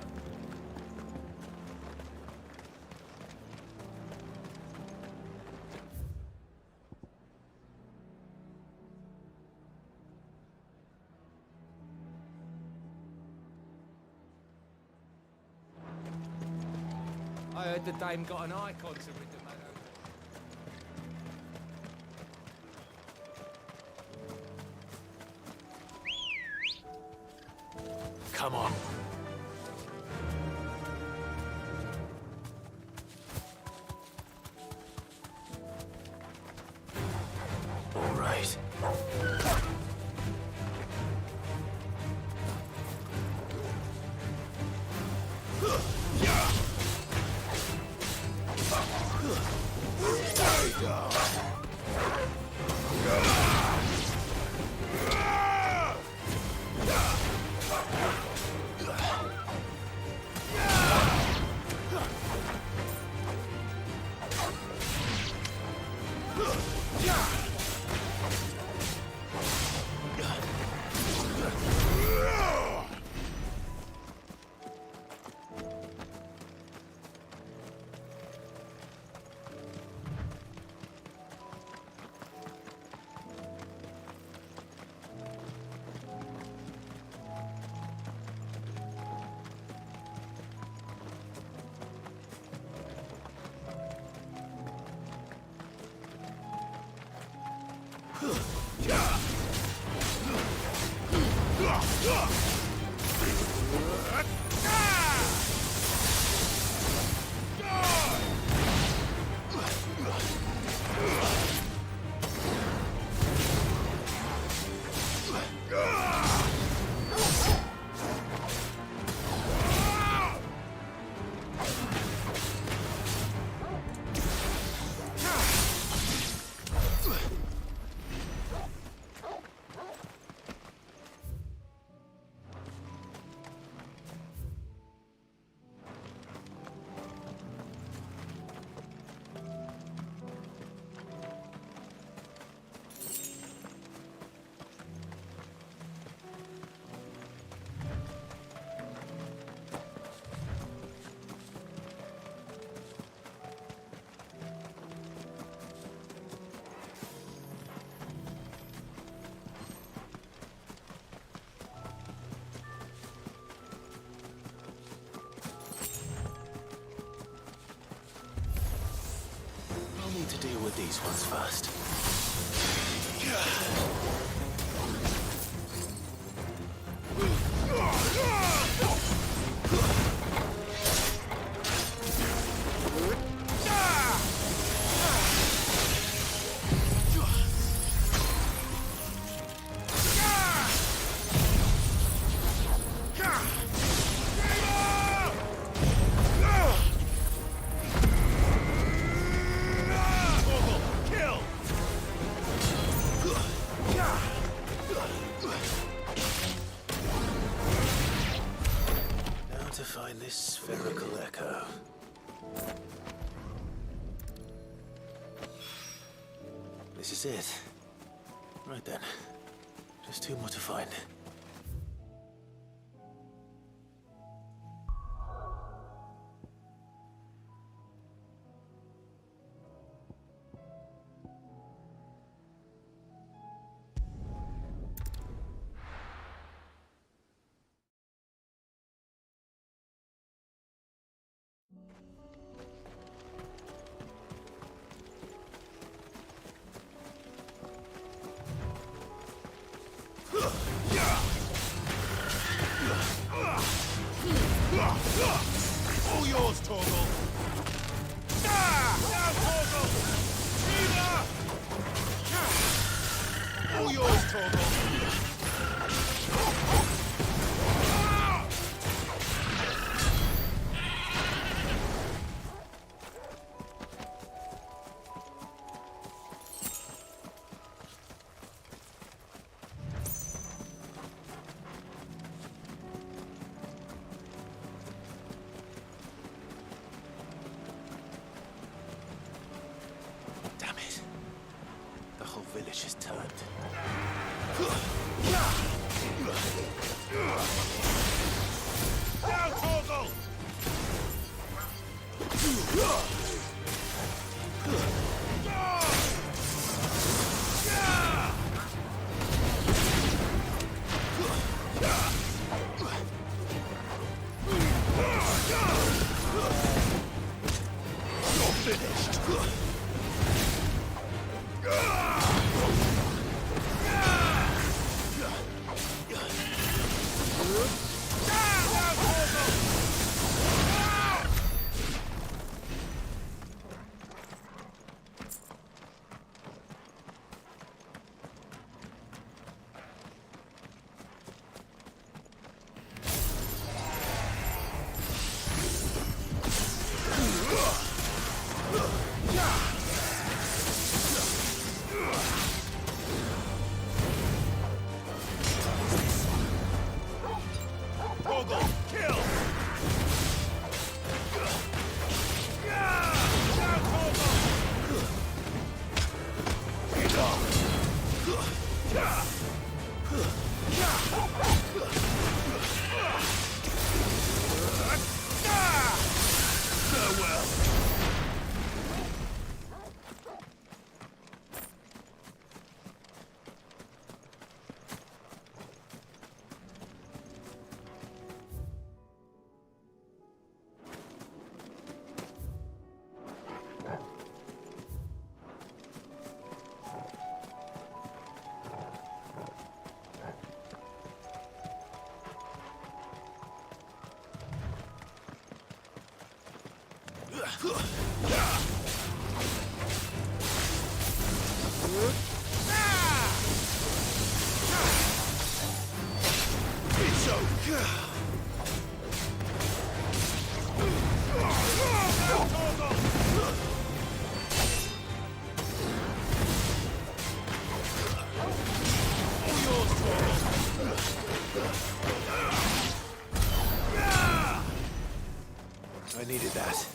I heard the dame got an icon to rid the man over. Come on. All right. I need to deal with these ones first. This spherical echo. This is it. Right then. Just two more to find. All yours, Torgal! Now, Torgal! Eva! All yours, Torgal! Village is turned. I needed that.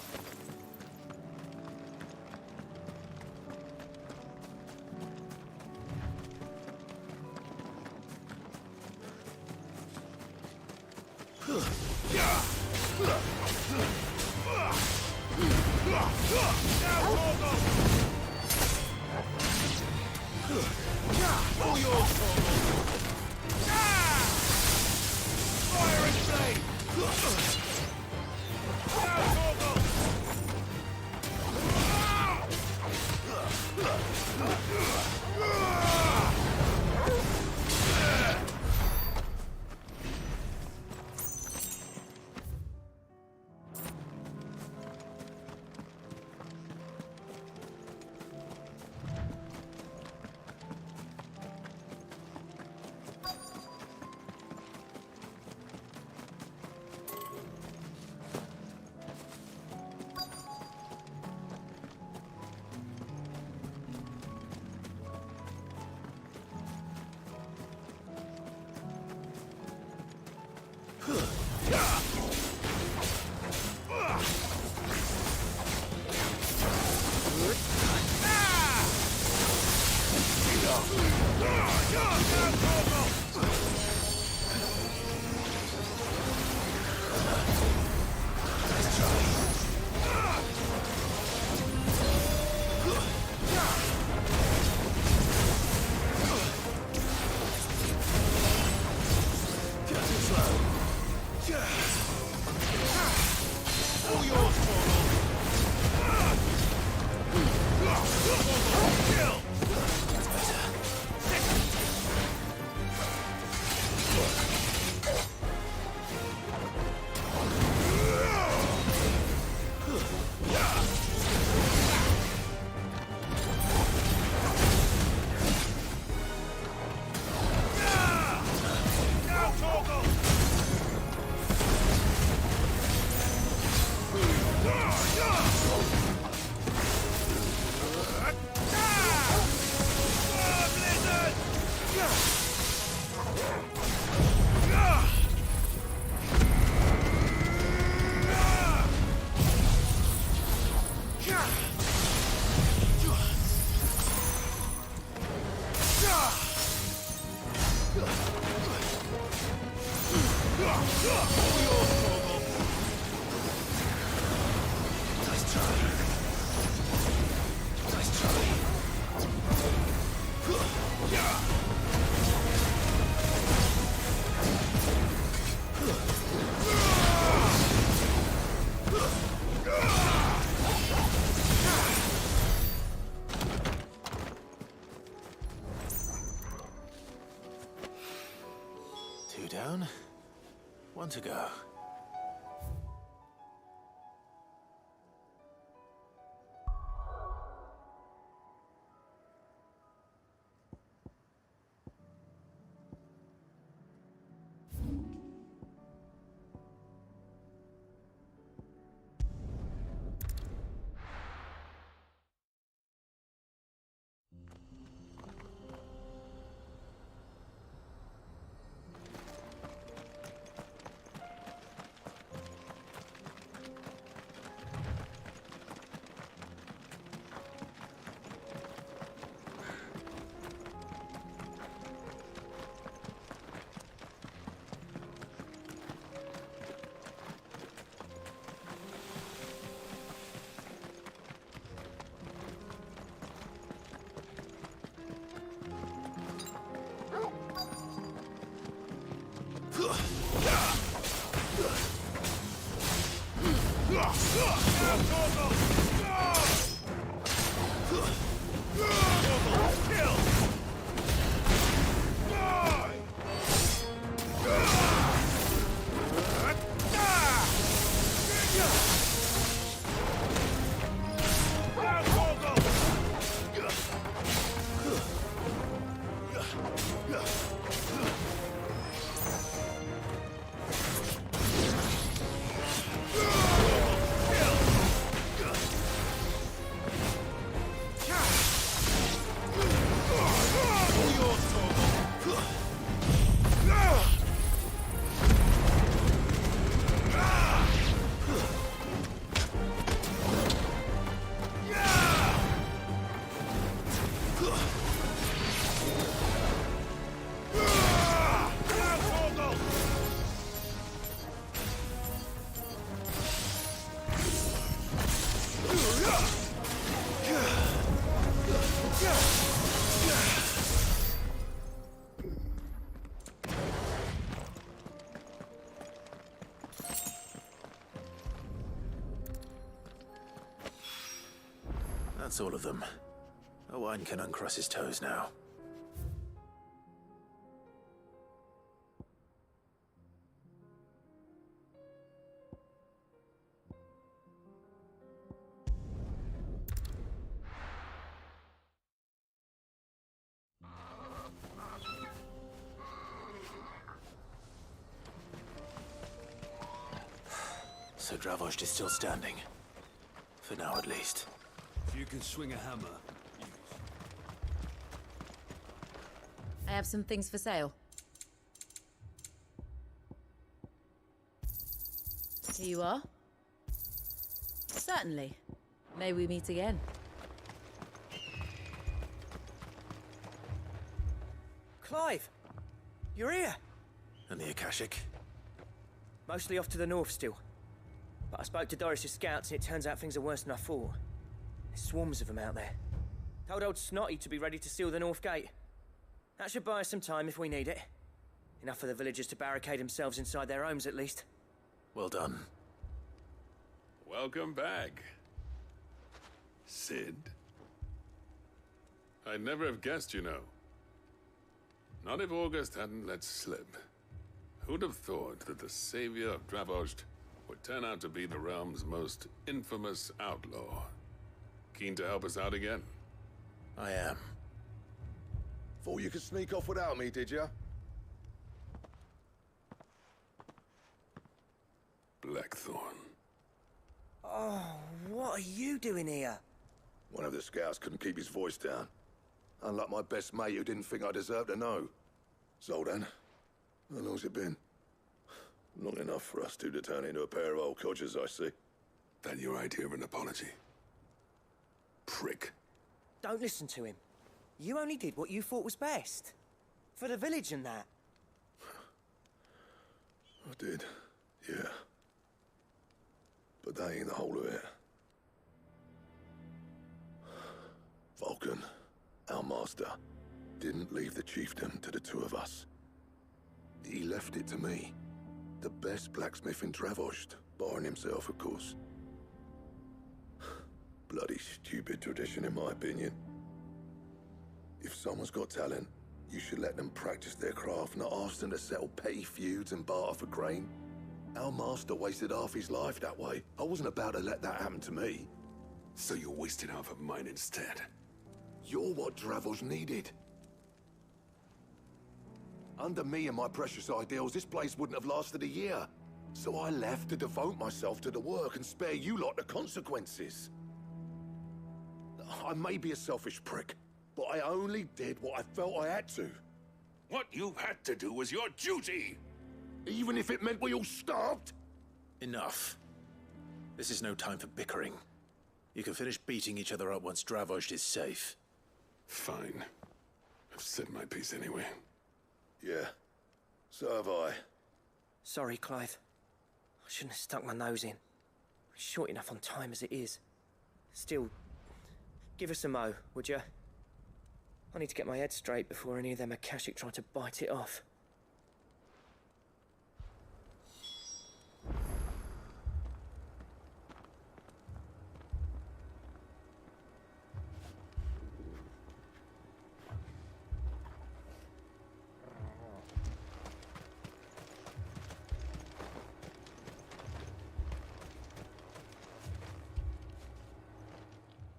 Two down, one to go. That's all of them. Owain can uncross his toes now. So Dravost is still standing. For now, at least. If you can swing a hammer, I have some things for sale. Here you are. Certainly. May we meet again. Clive! You're here! And the Akashic? Mostly off to the north still. But I spoke to Doris's scouts and it turns out things are worse than I thought. There's swarms of them out there. Told old Snotty to be ready to seal the north gate. That should buy us some time if we need it. Enough for the villagers to barricade themselves inside their homes at least. Well done. Welcome back, Sid. I'd never have guessed, you know. Not if August hadn't let slip. Who'd have thought that the savior of Dravost would turn out to be the realm's most infamous outlaw? Keen to help us out again? I am. Thought you could sneak off without me, did ya? Blackthorn. Oh, what are you doing here? One of the scouts couldn't keep his voice down. Unlike my best mate who didn't think I deserved to know. Zoldan, how long's it been? Long enough for us two to turn into a pair of old codgers, I see. That your idea of an apology? Prick. Don't listen to him. You only did what you thought was best. For the village and that. I did, yeah. But that ain't the whole of it. Vulcan, our master, didn't leave the chiefdom to the two of us. He left it to me. The best blacksmith in Dravost, barring himself, of course. Bloody stupid tradition, in my opinion. If someone's got talent, you should let them practice their craft, not ask them to settle petty feuds and barter for grain. Our master wasted half his life that way. I wasn't about to let that happen to me. So you wasted half of mine instead? You're what Dravost needed. Under me and my precious ideals, this place wouldn't have lasted a year. So I left to devote myself to the work and spare you lot the consequences. I may be a selfish prick, but I only did what I felt I had to. What you had to do was your duty! Even if it meant we all starved? Enough. This is no time for bickering. You can finish beating each other up once Dravost is safe. Fine. I've said my piece anyway. Yeah, so have I. Sorry, Clive. I shouldn't have stuck my nose in. We're short enough on time as it is. Still, give us a mo, would you? I need to get my head straight before any of them Akashic try to bite it off.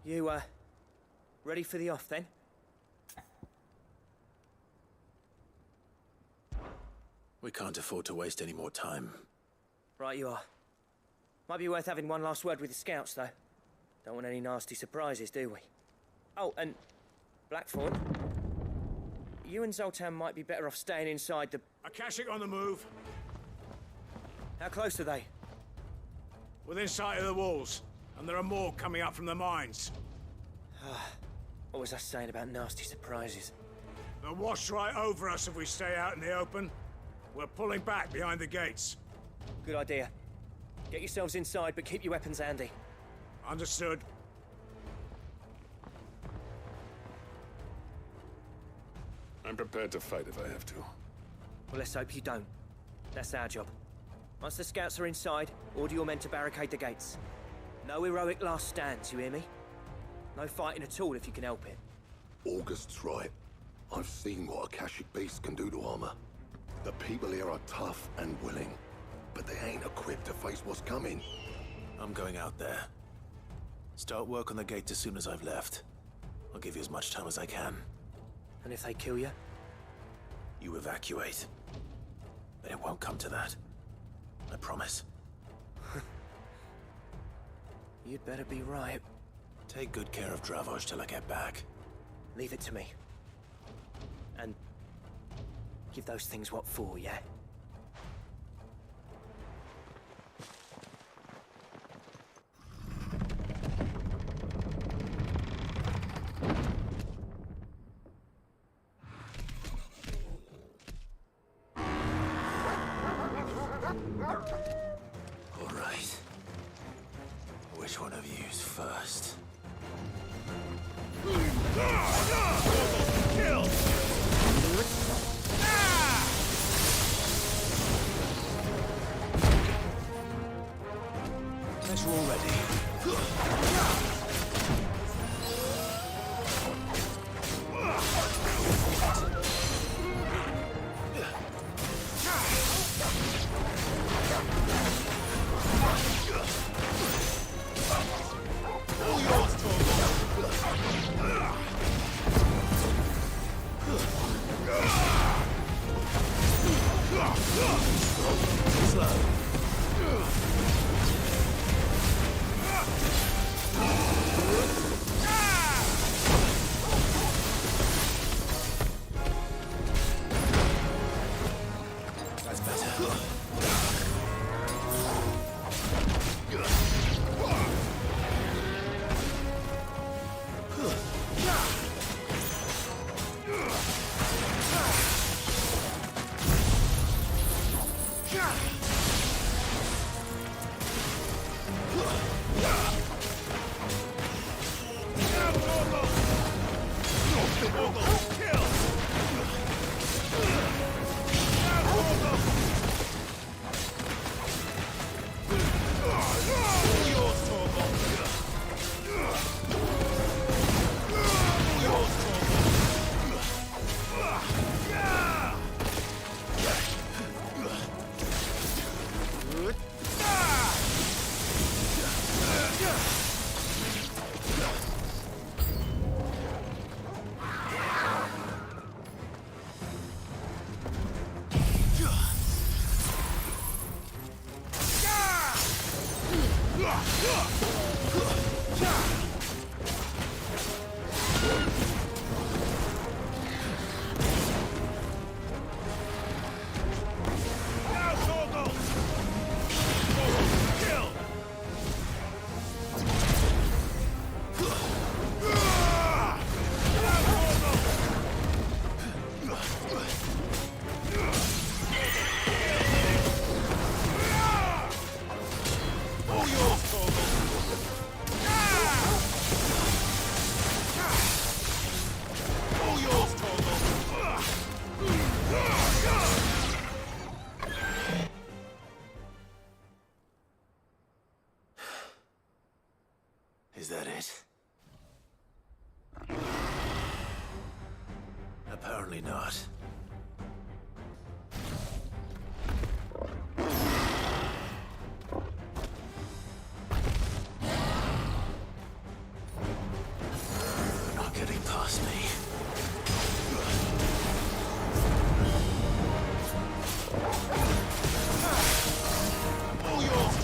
You, ready for the off, then? We can't afford to waste any more time. Right you are. Might be worth having one last word with the scouts, though. Don't want any nasty surprises, do we? Oh, and Blackthorn, you and Zoltan might be better off staying inside the... Akashic on the move. How close are they? Within sight of the walls. And there are more coming up from the mines. What was I saying about nasty surprises? They'll wash right over us if we stay out in the open. We're pulling back behind the gates. Good idea. Get yourselves inside, but keep your weapons handy. Understood. I'm prepared to fight if I have to. Well, let's hope you don't. That's our job. Once the scouts are inside, order your men to barricade the gates. No heroic last stands, you hear me? No fighting at all if you can help it. August's right. I've seen what Akashic beasts can do to armor. The people here are tough and willing, but they ain't equipped to face what's coming. I'm going out there. Start work on the gate as soon as I've left. I'll give you as much time as I can. And if they kill you? You evacuate. But it won't come to that. I promise. You'd better be right. Take good care of Dravoj till I get back. Leave it to me. And give those things what for, yeah? All right. Which one of you's first? Kill! Guess we're all ready. Is that it? Apparently not. You're not getting past me. All yours,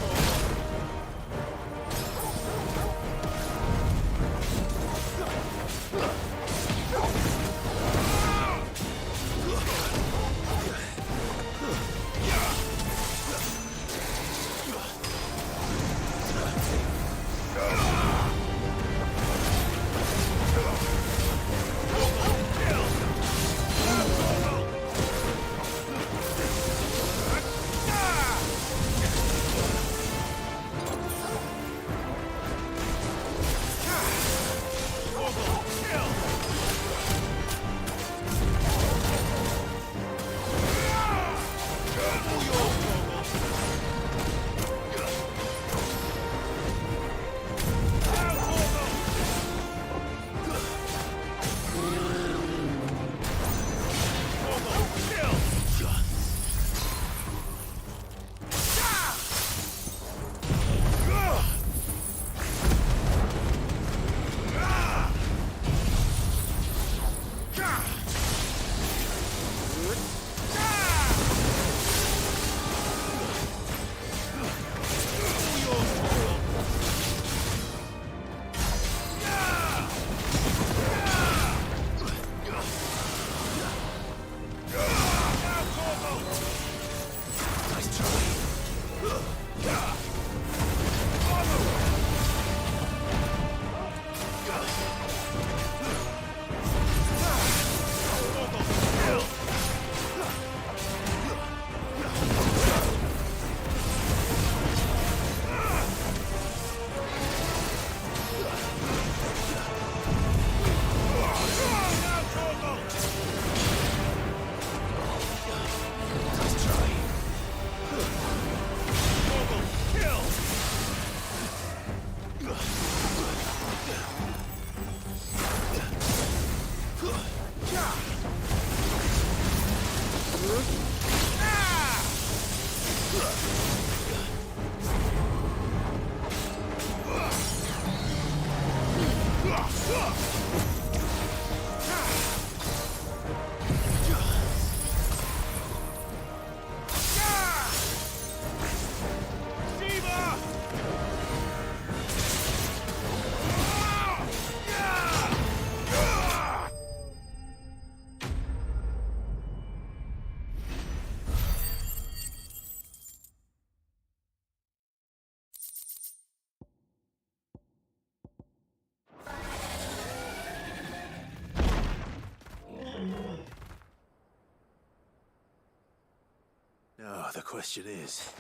question is,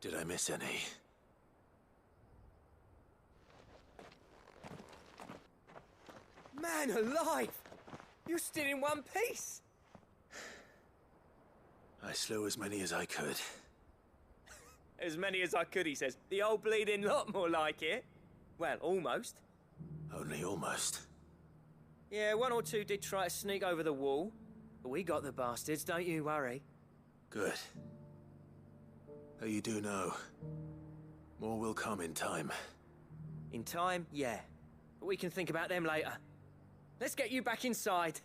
did I miss any? Man alive! You're still in one piece! I slew as many as I could. As many as I could, he says. The old bleeding lot, more like it. Well, almost. Only almost. Yeah, one or two did try to sneak over the wall. But we got the bastards, don't you worry. Good. Though you do know, more will come in time. In time, yeah. But we can think about them later. Let's get you back inside.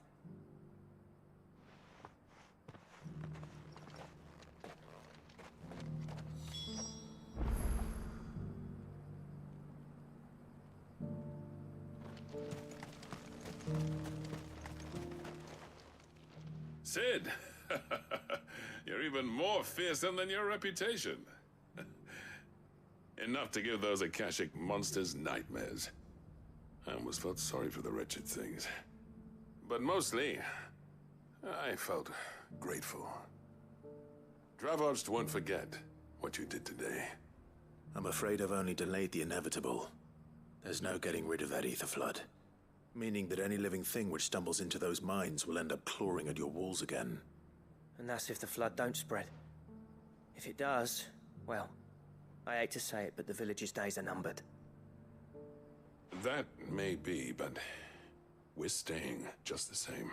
Sid! You're even more fearsome than your reputation. Enough to give those Akashic monsters nightmares. I almost felt sorry for the wretched things. But mostly, I felt grateful. Dravoged won't forget what you did today. I'm afraid I've only delayed the inevitable. There's no getting rid of that ether flood. Meaning that any living thing which stumbles into those mines will end up clawing at your walls again. And that's if the flood don't spread. If it does, well, I hate to say it, but the village's days are numbered. That may be, but we're staying just the same.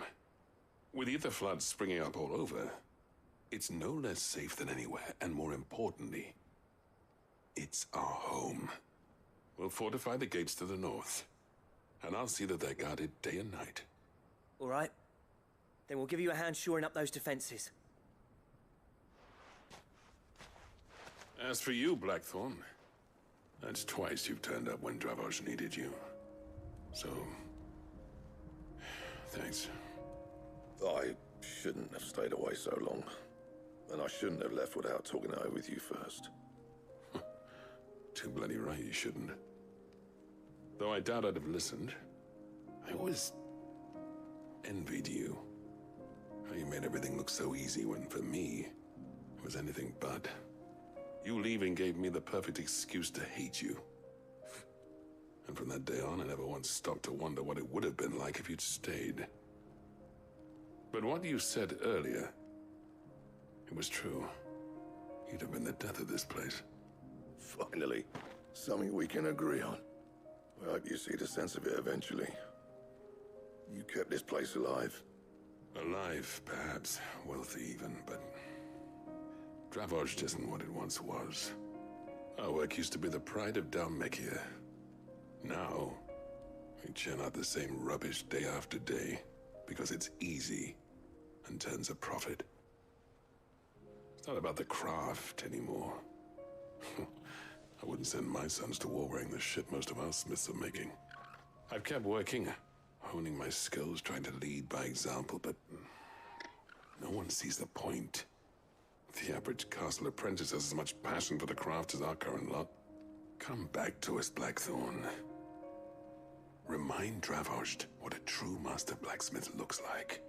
With ether floods springing up all over, it's no less safe than anywhere, and more importantly, it's our home. We'll fortify the gates to the north, and I'll see that they're guarded day and night. All right. Then we'll give you a hand shoring up those defenses. As for you, Blackthorn, that's twice you've turned up when Dravos needed you. So, thanks. I shouldn't have stayed away so long. And I shouldn't have left without talking it over with you first. Too bloody right you shouldn't. Though I doubt I'd have listened. I always envied you. How you made everything look so easy when, for me, it was anything but. You leaving gave me the perfect excuse to hate you. And from that day on, I never once stopped to wonder what it would have been like if you'd stayed. But what you said earlier, it was true. You'd have been the death of this place. Finally, something we can agree on. I hope you see the sense of it eventually. You kept this place alive. Alive, perhaps. Wealthy even, but Dravoged isn't what it once was. Our work used to be the pride of Dalmekia. Now, we churn out the same rubbish day after day because it's easy and turns a profit. It's not about the craft anymore. I wouldn't send my sons to war wearing the shit most of our smiths are making. I've kept working, honing my skills, trying to lead by example, but no one sees the point. The average castle apprentice has as much passion for the craft as our current lot. Come back to us, Blackthorn. Remind Dravoged what a true master blacksmith looks like.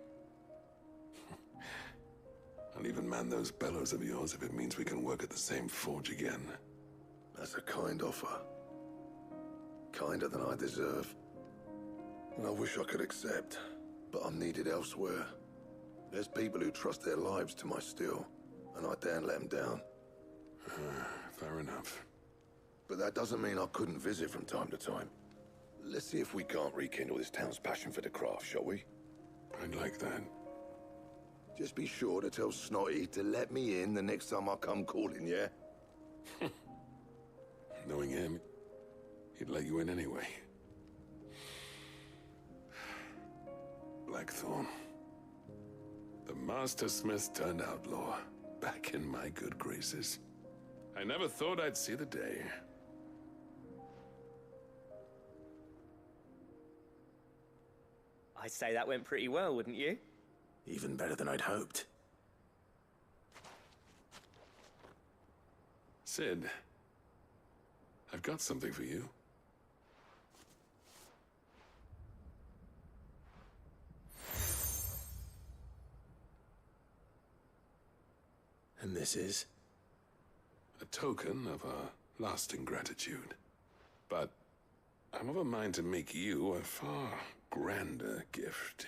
I'll even man those bellows of yours if it means we can work at the same forge again. That's a kind offer. Kinder than I deserve. And I wish I could accept, but I'm needed elsewhere. There's people who trust their lives to my steel, and I daren't let them down. Fair enough. But that doesn't mean I couldn't visit from time to time. Let's see if we can't rekindle this town's passion for the craft, shall we? I'd like that. Just be sure to tell Snotty to let me in the next time I come calling, yeah? Knowing him, he'd let you in anyway. Blackthorn. The Master Smith turned outlaw, back in my good graces. I never thought I'd see the day. I'd say that went pretty well, wouldn't you? Even better than I'd hoped. Sid, I've got something for you. And this is? A token of our lasting gratitude. But I'm of a mind to make you a far grander gift.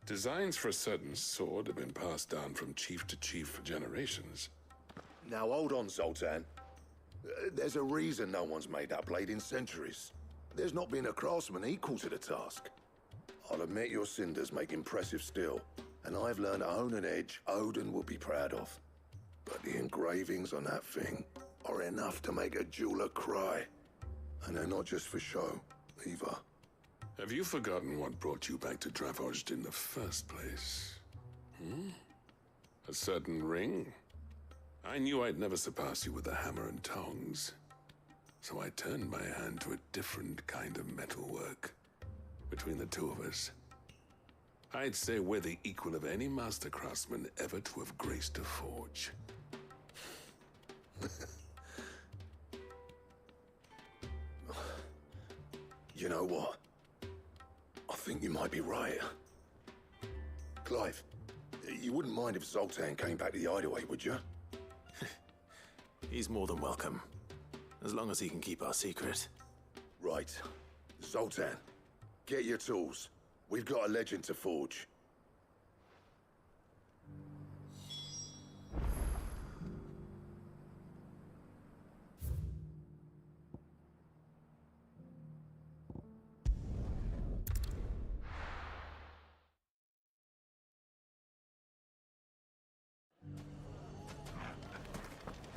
Designs for a certain sword have been passed down from chief to chief for generations. Now hold on, Zoltan. There's a reason no one's made that blade in centuries. There's not been a craftsman equal to the task. I'll admit your cinders make impressive steel, and I've learned to hone an edge Odin will be proud of. But the engravings on that thing are enough to make a jeweler cry. And they're not just for show, either. Have you forgotten what brought you back to Dravozd in the first place? A certain ring? I knew I'd never surpass you with a hammer and tongs. So I turned my hand to a different kind of metalwork. Between the two of us, I'd say we're the equal of any master craftsman ever to have graced a forge. You know what? I think you might be right. Clive, you wouldn't mind if Zoltan came back to the Hideaway, would you? He's more than welcome. As long as he can keep our secret. Right. Zoltan, get your tools. We've got a legend to forge.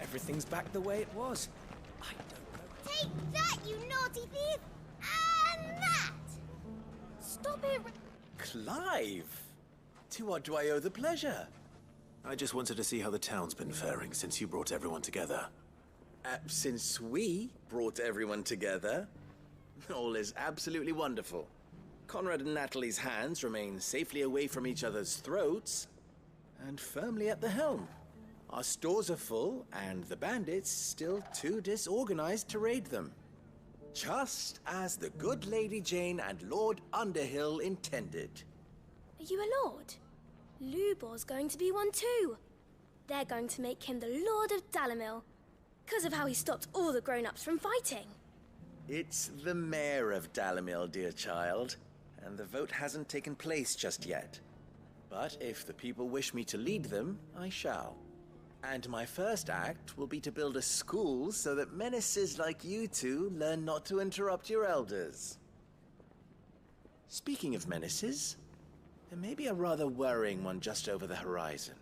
Everything's back the way it was. Take that, you naughty thief! And that! Stop it! Clive! To what do I owe the pleasure? I just wanted to see how the town's been faring since you brought everyone together. Since we brought everyone together, all is absolutely wonderful. Conrad and Natalie's hands remain safely away from each other's throats and firmly at the helm. Our stores are full, and the bandits still too disorganized to raid them. Just as the good Lady Jane and Lord Underhill intended. Are you a lord? Lubor's going to be one too. They're going to make him the Lord of Dalimil, because of how he stopped all the grown-ups from fighting. It's the mayor of Dalimil, dear child, and the vote hasn't taken place just yet. But if the people wish me to lead them, I shall. And my first act will be to build a school so that menaces like you two learn not to interrupt your elders. Speaking of menaces, there may be a rather worrying one just over the horizon.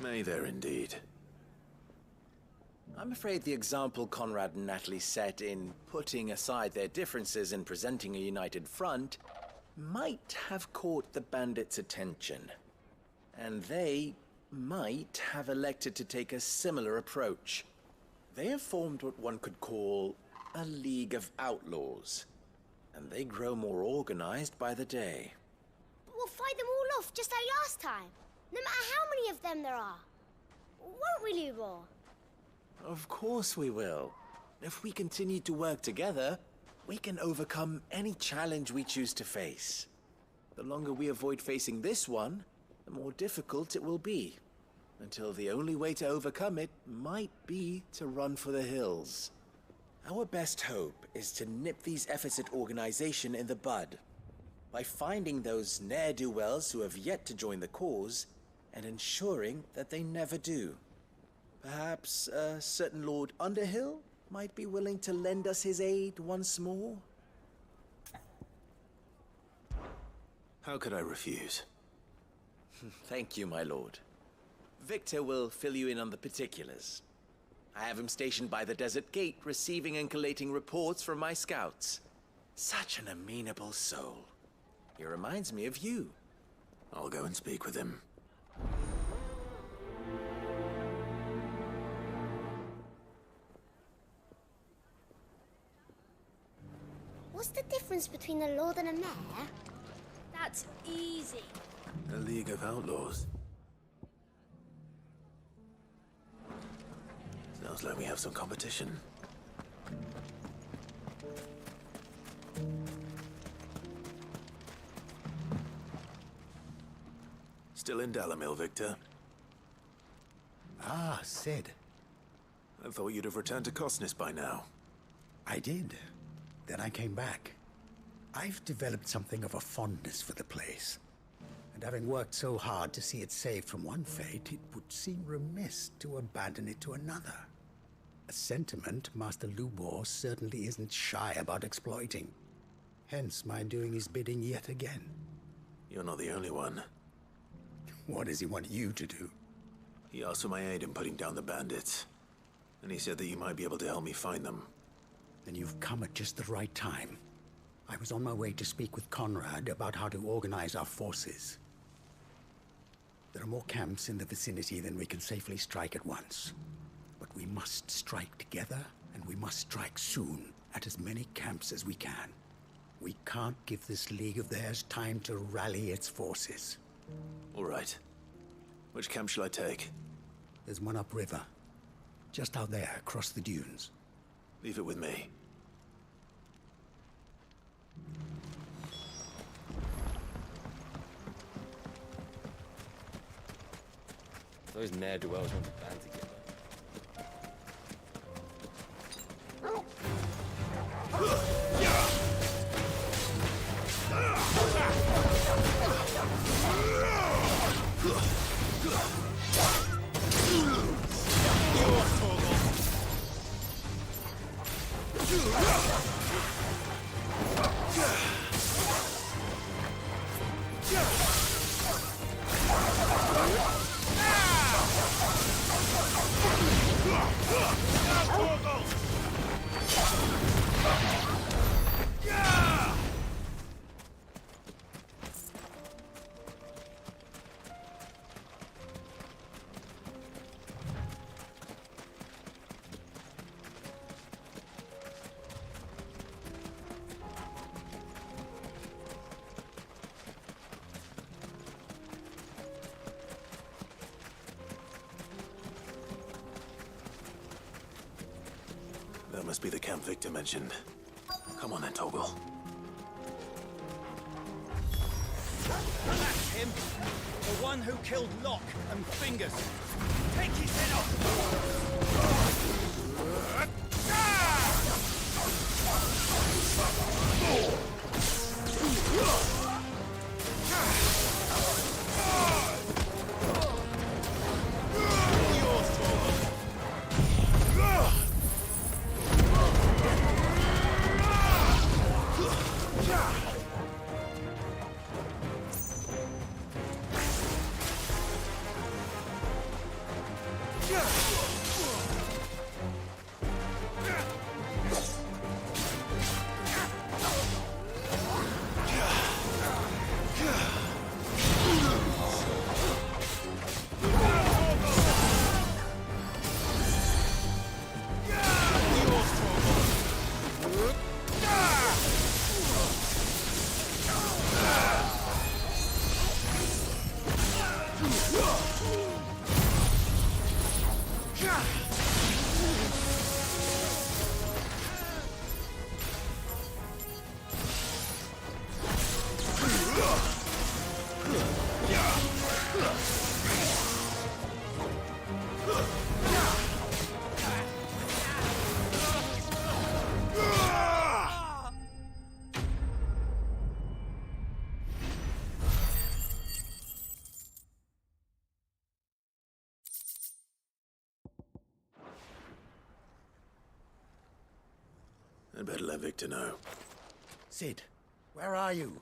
May there indeed. I'm afraid the example Conrad and Natalie set in putting aside their differences and presenting a united front might have caught the bandits' attention. And they might have elected to take a similar approach. They have formed what one could call a League of Outlaws, and they grow more organized by the day. But we'll fight them all off just like last time, no matter how many of them there are. Won't we, Lubor? Of course we will. If we continue to work together, we can overcome any challenge we choose to face. The longer we avoid facing this one, the more difficult it will be, until the only way to overcome it might be to run for the hills. Our best hope is to nip these efforts at organization in the bud, by finding those ne'er-do-wells who have yet to join the cause, and ensuring that they never do. Perhaps a certain Lord Underhill might be willing to lend us his aid once more? How could I refuse? Thank you, my lord. Victor will fill you in on the particulars. I have him stationed by the desert gate, receiving and collating reports from my scouts. Such an amenable soul. He reminds me of you. I'll go and speak with him. What's the difference between a lord and a mayor? That's easy. A League of Outlaws. Sounds like we have some competition. Still in Dalimil, Victor? Ah, Sid. I thought you'd have returned to Cosnus by now. I did. Then I came back. I've developed something of a fondness for the place. And having worked so hard to see it saved from one fate, it would seem remiss to abandon it to another. A sentiment Master Lubor certainly isn't shy about exploiting. Hence my doing his bidding yet again. You're not the only one. What does he want you to do? He asked for my aid in putting down the bandits. And he said that you might be able to help me find them. Then you've come at just the right time. I was on my way to speak with Conrad about how to organize our forces. There are more camps in the vicinity than we can safely strike at once. But we must strike together, and we must strike soon at as many camps as we can. We can't give this league of theirs time to rally its forces. All right. Which camp shall I take? There's one upriver. Just out there, across the dunes. Leave it with me. Those ne'er-do-wells want the band together. That must be the camp Victor mentioned. Come on then, Toggle. That's him! The one who killed Locke and Fingers! Take his head off! I'd better let Victor know. Sid, where are you?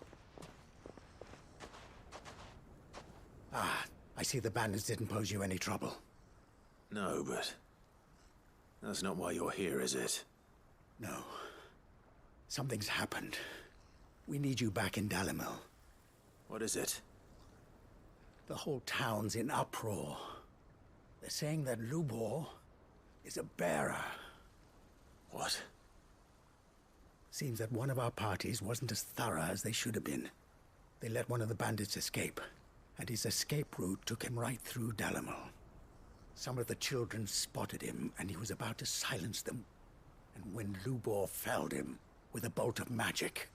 Ah, I see the bandits didn't pose you any trouble. No, but that's not why you're here, is it? No. Something's happened. We need you back in Dalimil. What is it? The whole town's in uproar. They're saying that Lubor is a bearer. What? Seems that one of our parties wasn't as thorough as they should have been. They let one of the bandits escape, and his escape route took him right through Dalimil. Some of the children spotted him, and he was about to silence them. And when Lubor felled him with a bolt of magic,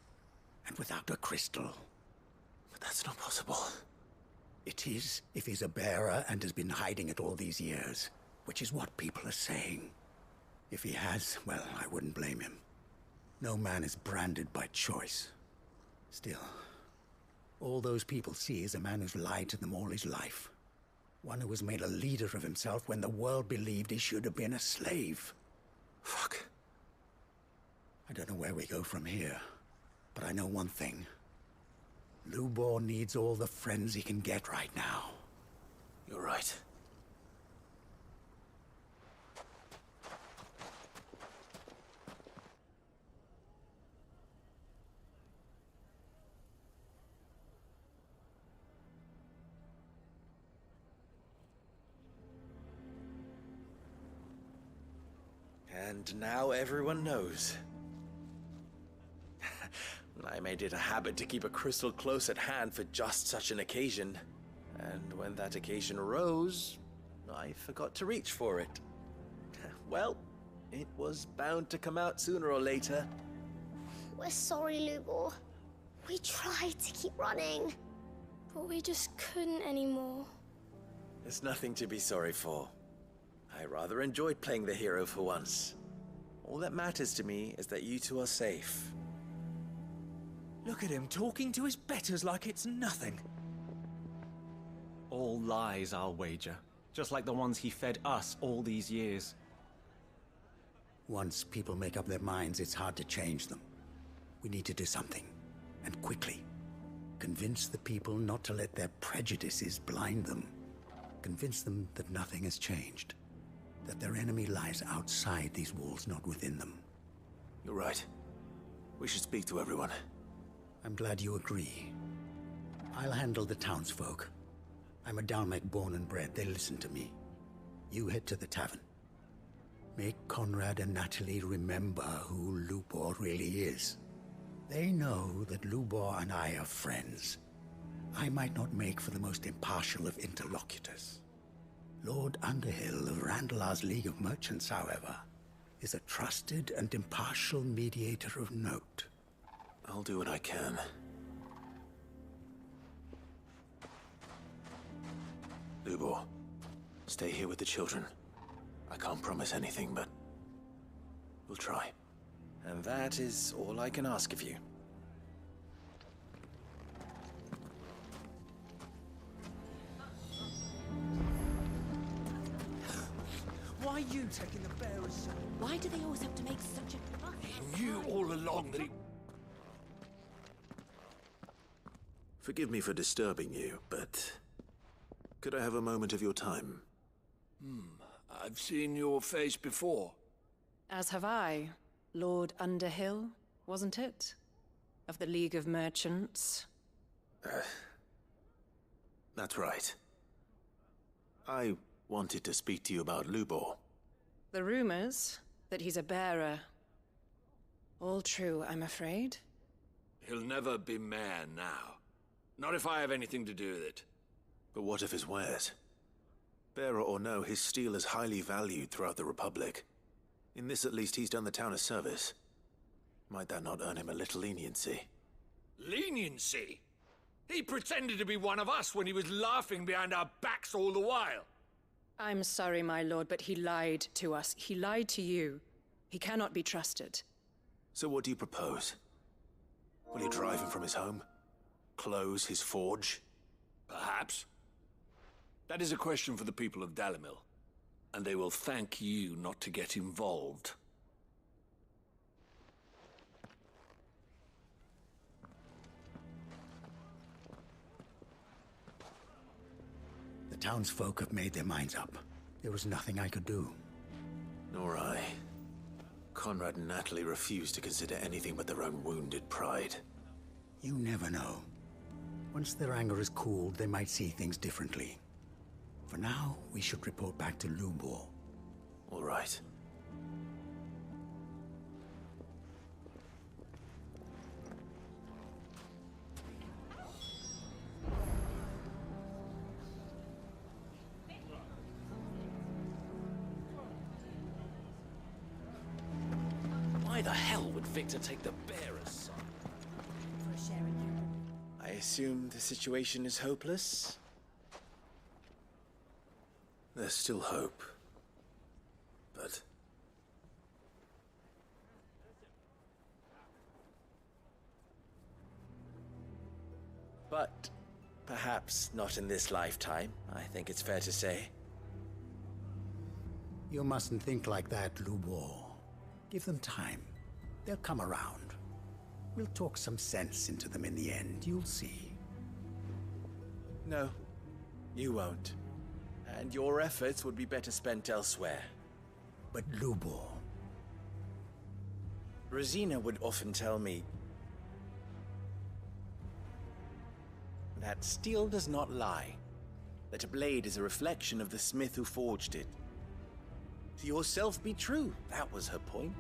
and without a crystal. But that's not possible. It is, if he's a bearer and has been hiding it all these years. which is what people are saying. If he has, well, I wouldn't blame him. No man is branded by choice. Still, all those people see is a man who's lied to them all his life. One who was made a leader of himself when the world believed he should have been a slave. Fuck. I don't know where we go from here, but I know one thing. Lubor needs all the friends he can get right now. You're right. And now everyone knows. I made it a habit to keep a crystal close at hand for just such an occasion. And when that occasion arose, I forgot to reach for it. Well, it was bound to come out sooner or later. We're sorry, Lubor. We tried to keep running, but we just couldn't anymore. There's nothing to be sorry for. I rather enjoyed playing the hero for once. All that matters to me is that you two are safe. Look at him talking to his betters like it's nothing. All lies, I'll wager. Just like the ones he fed us all these years. Once people make up their minds, it's hard to change them. We need to do something, and quickly. Convince the people not to let their prejudices blind them. Convince them that nothing has changed. That their enemy lies outside these walls, not within them. You're right. We should speak to everyone. I'm glad you agree. I'll handle the townsfolk. I'm a Dalmec born and bred. They listen to me. You head to the tavern. Make Conrad and Natalie remember who Lubor really is. They know that Lubor and I are friends. I might not make for the most impartial of interlocutors. Lord Underhill of Randalar's League of Merchants, however, is a trusted and impartial mediator of note. I'll do what I can. Lubor, stay here with the children. I can't promise anything, but we'll try. And that is all I can ask of you. Why are you taking the bearer's side? Why do they always have to make such a fuss? He knew all along that he... Forgive me for disturbing you, but could I have a moment of your time? I've seen your face before. As have I. Lord Underhill, wasn't it? Of the League of Merchants. That's right. I wanted to speak to you about Lubor. The rumors that he's a bearer. All true, I'm afraid. He'll never be mayor now. Not if I have anything to do with it. But what of his wares? Bearer or no, his steel is highly valued throughout the Republic. In this, at least, he's done the town a service. Might that not earn him a little leniency? Leniency? He pretended to be one of us when he was laughing behind our backs all the while. I'm sorry, my lord, but he lied to us. He lied to you. He cannot be trusted. So what do you propose? Will you drive him from his home? Close his forge? Perhaps. That is a question for the people of Dalimil. And they will thank you not to get involved. The townsfolk have made their minds up. There was nothing I could do. Nor I. Conrad and Natalie refused to consider anything but their own wounded pride. You never know. Once their anger is cooled, they might see things differently. For now, we should report back to Lubor. All right. Why the hell would Victor take the bearer's side? I assume the situation is hopeless? There's still hope. but... But perhaps not in this lifetime, I think it's fair to say. You mustn't think like that, Lubor. Give them time. They'll come around. We'll talk some sense into them in the end, you'll see. No, you won't. And your efforts would be better spent elsewhere. But Lubor... Rosina would often tell me that steel does not lie, that a blade is a reflection of the smith who forged it. To yourself be true, that was her point.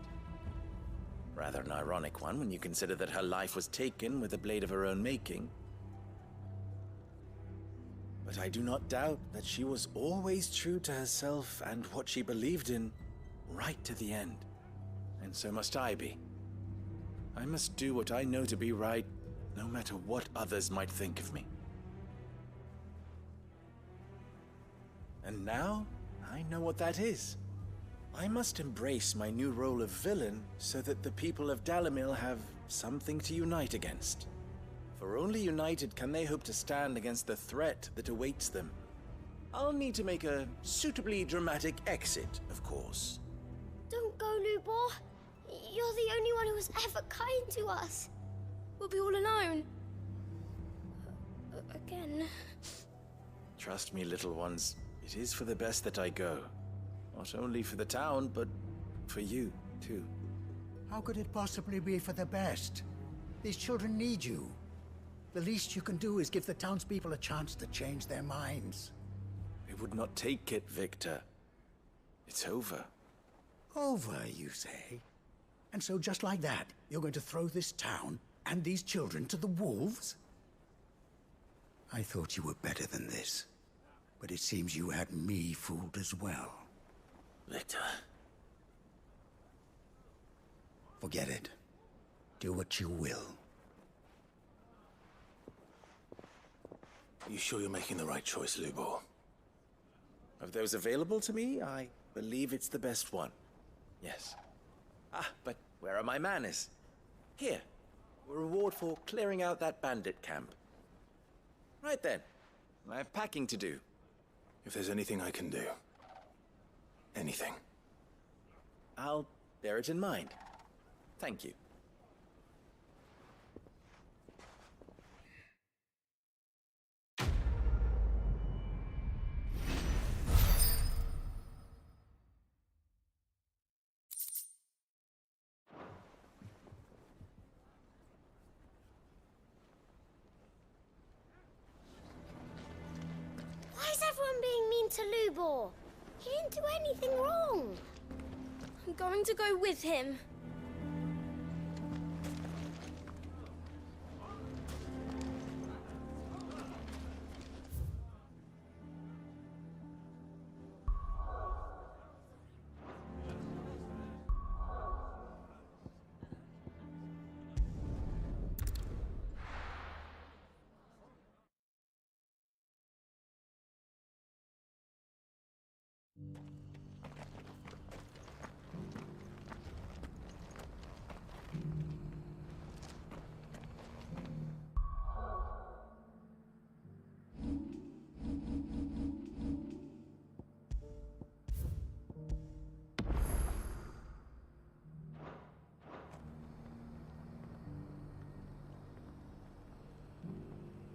Rather an ironic one when you consider that her life was taken with a blade of her own making. But I do not doubt that she was always true to herself and what she believed in, right to the end. And so must I be. I must do what I know to be right, no matter what others might think of me. And now, I know what that is. I must embrace my new role of villain so that the people of Dalimil have something to unite against. For only united can they hope to stand against the threat that awaits them. I'll need to make a suitably dramatic exit, of course. Don't go, Lubor. You're the only one who was ever kind to us. We'll be all alone. Again. Trust me, little ones. It is for the best that I go. Not only for the town, but for you, too. How could it possibly be for the best? These children need you. The least you can do is give the townspeople a chance to change their minds. They would not take it, Victor. It's over. Over, you say? And so just like that, you're going to throw this town and these children to the wolves? I thought you were better than this. But it seems you had me fooled as well. Victor. Forget it. Do what you will. You sure you're making the right choice, Lubor? Of those available to me, I believe it's the best one. Yes. Ah, but where are my manners? Here. A reward for clearing out that bandit camp. Right then. I have packing to do. If there's anything I can do. Anything. I'll bear it in mind. Thank you. Why is everyone being mean to Lubor? He didn't do anything wrong. I'm going to go with him.